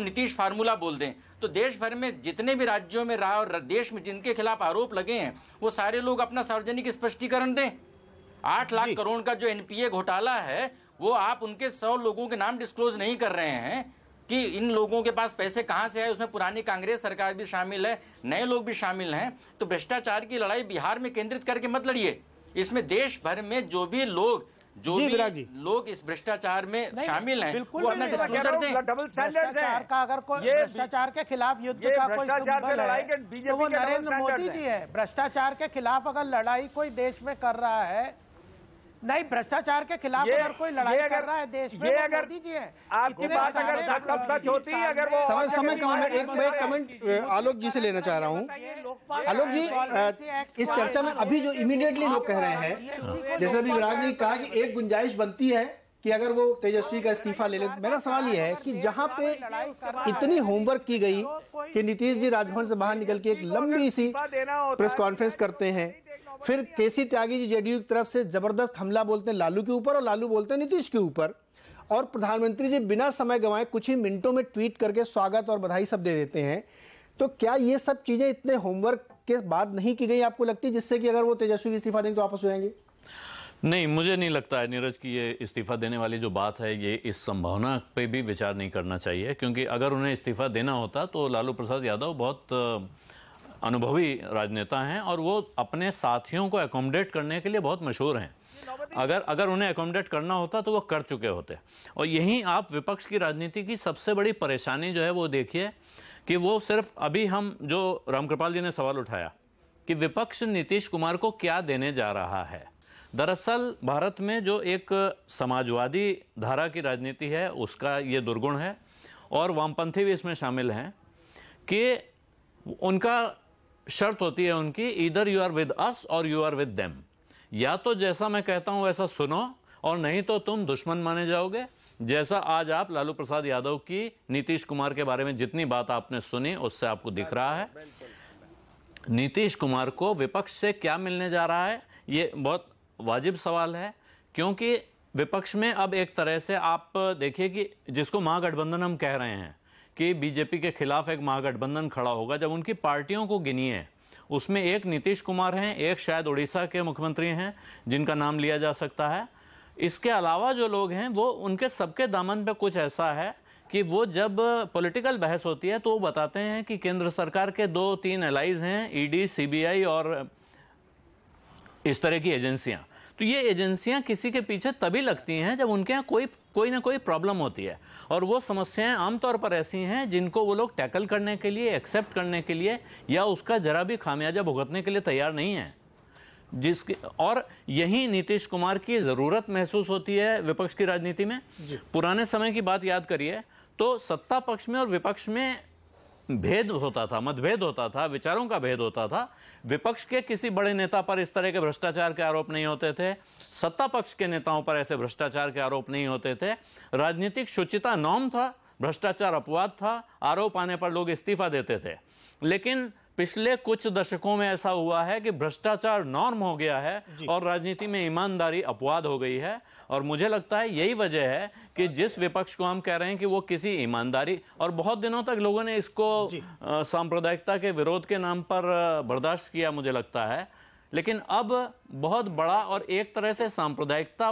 नीतीश फार्मूला बोल दें। तो देश भर में जितने भी राज्यों में रहा और देश में जिनके खिलाफ आरोप लगे हैं, वो सारे लोग अपना सार्वजनिक स्पष्टीकरण दें। 8 लाख करोड़ का जो एनपीए घोटाला है, वो आप उनके 100 लोगों के नाम डिस्क्लोज नहीं कर रहे हैं कि इन लोगों के पास पैसे कहां से आए। उसमें पुरानी कांग्रेस सरकार भी शामिल है, नए लोग भी शामिल हैं। तो भ्रष्टाचार की लड़ाई बिहार में केंद्रित करके मत लड़िए। इसमें देश भर में जो भी लोग इस भ्रष्टाचार में शामिल हैं, वो अपना डिस्क्लोजर दें। भ्रष्टाचार का अगर कोई भ्रष्टाचार के खिलाफ युद्ध का कोई सिंबल है तो वो नरेंद्र मोदी जी है। भ्रष्टाचार के खिलाफ अगर लड़ाई कोई देश में कर रहा है, नहीं, भ्रष्टाचार के खिलाफ अगर कोई लड़ाई कर रहा है देश में, अगर मोदी जी है। आपकी बात अगर सच होती है, अगर वो समय कम है, एक कमेंट आलोक जी से लेना चाह रहा हूं। आलोक जी, इस चर्चा में अभी जो इमीडिएटली लोग कह रहे हैं, जैसे अभी विराग ने कहा कि एक गुंजाइश बनती है कि अगर वो तेजस्वी का इस्तीफा ले ले। मेरा सवाल ये है कि जहां पे इतनी होमवर्क की गई कि नीतीश जी राजभवन से बाहर निकल के एक लंबी सी प्रेस कॉन्फ्रेंस करते हैं, फिर केसी त्यागी जी जेडीयू की तरफ से जबरदस्त हमला बोलते हैं लालू के ऊपर और लालू बोलते हैं नीतीश के ऊपर, और प्रधानमंत्री जी बिना समय गंवाए कुछ ही मिनटों में ट्वीट करके स्वागत और बधाई सब दे देते हैं। तो क्या ये सब चीजें इतने होमवर्क के बाद नहीं की गई, आपको लगती है, जिससे कि अगर वो तेजस्वी इस्तीफा देंगे तो वापस हो जाएंगे? नहीं, मुझे नहीं लगता है नीरज की ये इस्तीफा देने वाली जो बात है, ये इस संभावना पे भी विचार नहीं करना चाहिए। क्योंकि अगर उन्हें इस्तीफा देना होता तो लालू प्रसाद यादव बहुत अनुभवी राजनेता हैं और वो अपने साथियों को एकोमोडेट करने के लिए बहुत मशहूर हैं। अगर उन्हें एकोमोडेट करना होता तो वो कर चुके होते। और यहीं आप विपक्ष की राजनीति की सबसे बड़ी परेशानी जो है वो देखिए कि वो सिर्फ अभी हम जो रामकृपाल जी ने सवाल उठाया कि विपक्ष नीतीश कुमार को क्या देने जा रहा है। दरअसल भारत में जो एक समाजवादी धारा की राजनीति है उसका ये दुर्गुण है, और वामपंथी भी इसमें शामिल हैं कि उनका शर्त होती है उनकी, either you are with us or you are with them. या तो जैसा मैं कहता हूं वैसा सुनो और नहीं तो तुम दुश्मन माने जाओगे। जैसा आज आप लालू प्रसाद यादव की नीतीश कुमार के बारे में जितनी बात आपने सुनी उससे आपको दिख रहा है। नीतीश कुमार को विपक्ष से क्या मिलने जा रहा है, ये बहुत वाजिब सवाल है। क्योंकि विपक्ष में अब एक तरह से आप देखिए कि जिसको महागठबंधन हम कह रहे हैं कि बीजेपी के खिलाफ एक महागठबंधन खड़ा होगा, जब उनकी पार्टियों को गिनिए उसमें एक नीतीश कुमार हैं, एक शायद उड़ीसा के मुख्यमंत्री हैं जिनका नाम लिया जा सकता है। इसके अलावा जो लोग हैं वो उनके सबके दामन पे कुछ ऐसा है कि वो जब पॉलिटिकल बहस होती है तो वो बताते हैं कि केंद्र सरकार के 2-3 एलाइज हैं, ईडी, सीबीआई और इस तरह की एजेंसियां। तो ये एजेंसियां किसी के पीछे तभी लगती हैं जब उनके यहाँ कोई ना कोई प्रॉब्लम होती है, और वो समस्याएं आमतौर पर ऐसी हैं जिनको वो लोग टैकल करने के लिए, एक्सेप्ट करने के लिए या उसका जरा भी खामियाजा भुगतने के लिए तैयार नहीं है। और यही नीतीश कुमार की जरूरत महसूस होती है विपक्ष की राजनीति में। पुराने समय की बात याद करिए तो सत्ता पक्ष में और विपक्ष में भेद होता था, मतभेद होता था, विचारों का भेद होता था। विपक्ष के किसी बड़े नेता पर इस तरह के भ्रष्टाचार के आरोप नहीं होते थे, सत्ता पक्ष के नेताओं पर ऐसे भ्रष्टाचार के आरोप नहीं होते थे। राजनीतिक शुचिता नॉर्म था, भ्रष्टाचार अपवाद था, आरोप आने पर लोग इस्तीफा देते थे। लेकिन पिछले कुछ दशकों में ऐसा हुआ है कि भ्रष्टाचार नॉर्म हो गया है और राजनीति में ईमानदारी अपवाद हो गई है। और मुझे लगता है यही वजह है कि जिस विपक्ष को हम कह रहे हैं कि वो किसी ईमानदारी, और बहुत दिनों तक लोगों ने इसको सांप्रदायिकता के विरोध के नाम पर बर्दाश्त किया मुझे लगता है, लेकिन अब बहुत बड़ा और एक तरह से सांप्रदायिकता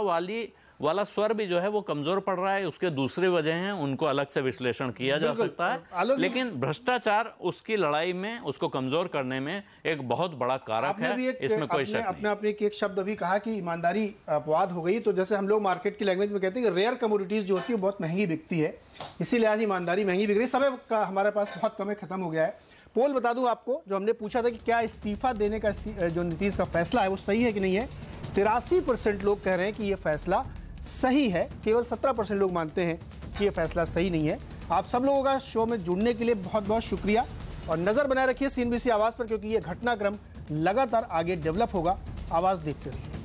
वाला स्वर भी जो है वो कमजोर पड़ रहा है। उसके दूसरी वजह हैं, उनको अलग से विश्लेषण किया जा सकता है, लेकिन भ्रष्टाचार उसकी लड़ाई में, उसको कमजोर करने में एक बहुत बड़ा कारक है, इसमें कोई शक नहीं। आपने एक शब्द अभी कहा कि ईमानदारी अपवाद हो गई, तो जैसे हम लोग मार्केट की लैंग्वेज में कहते हैं कि रेयर कमोडिटीज जो होती है बहुत महंगी बिकती है, इसीलिए आज ईमानदारी महंगी बिक रही है। समय का हमारे पास बहुत कम है, खत्म हो गया है। पोल बता दूं आपको, जो हमने पूछा था कि क्या इस्तीफा देने का जो नीतीश का फैसला है वो सही है कि नहीं है, 83% लोग कह रहे हैं कि ये फैसला सही है, केवल 17% लोग मानते हैं कि ये फैसला सही नहीं है। आप सब लोगों का शो में जुड़ने के लिए बहुत बहुत शुक्रिया, और नजर बनाए रखिए CNBC आवाज पर, क्योंकि ये घटनाक्रम लगातार आगे डेवलप होगा। आवाज देखते रहिए।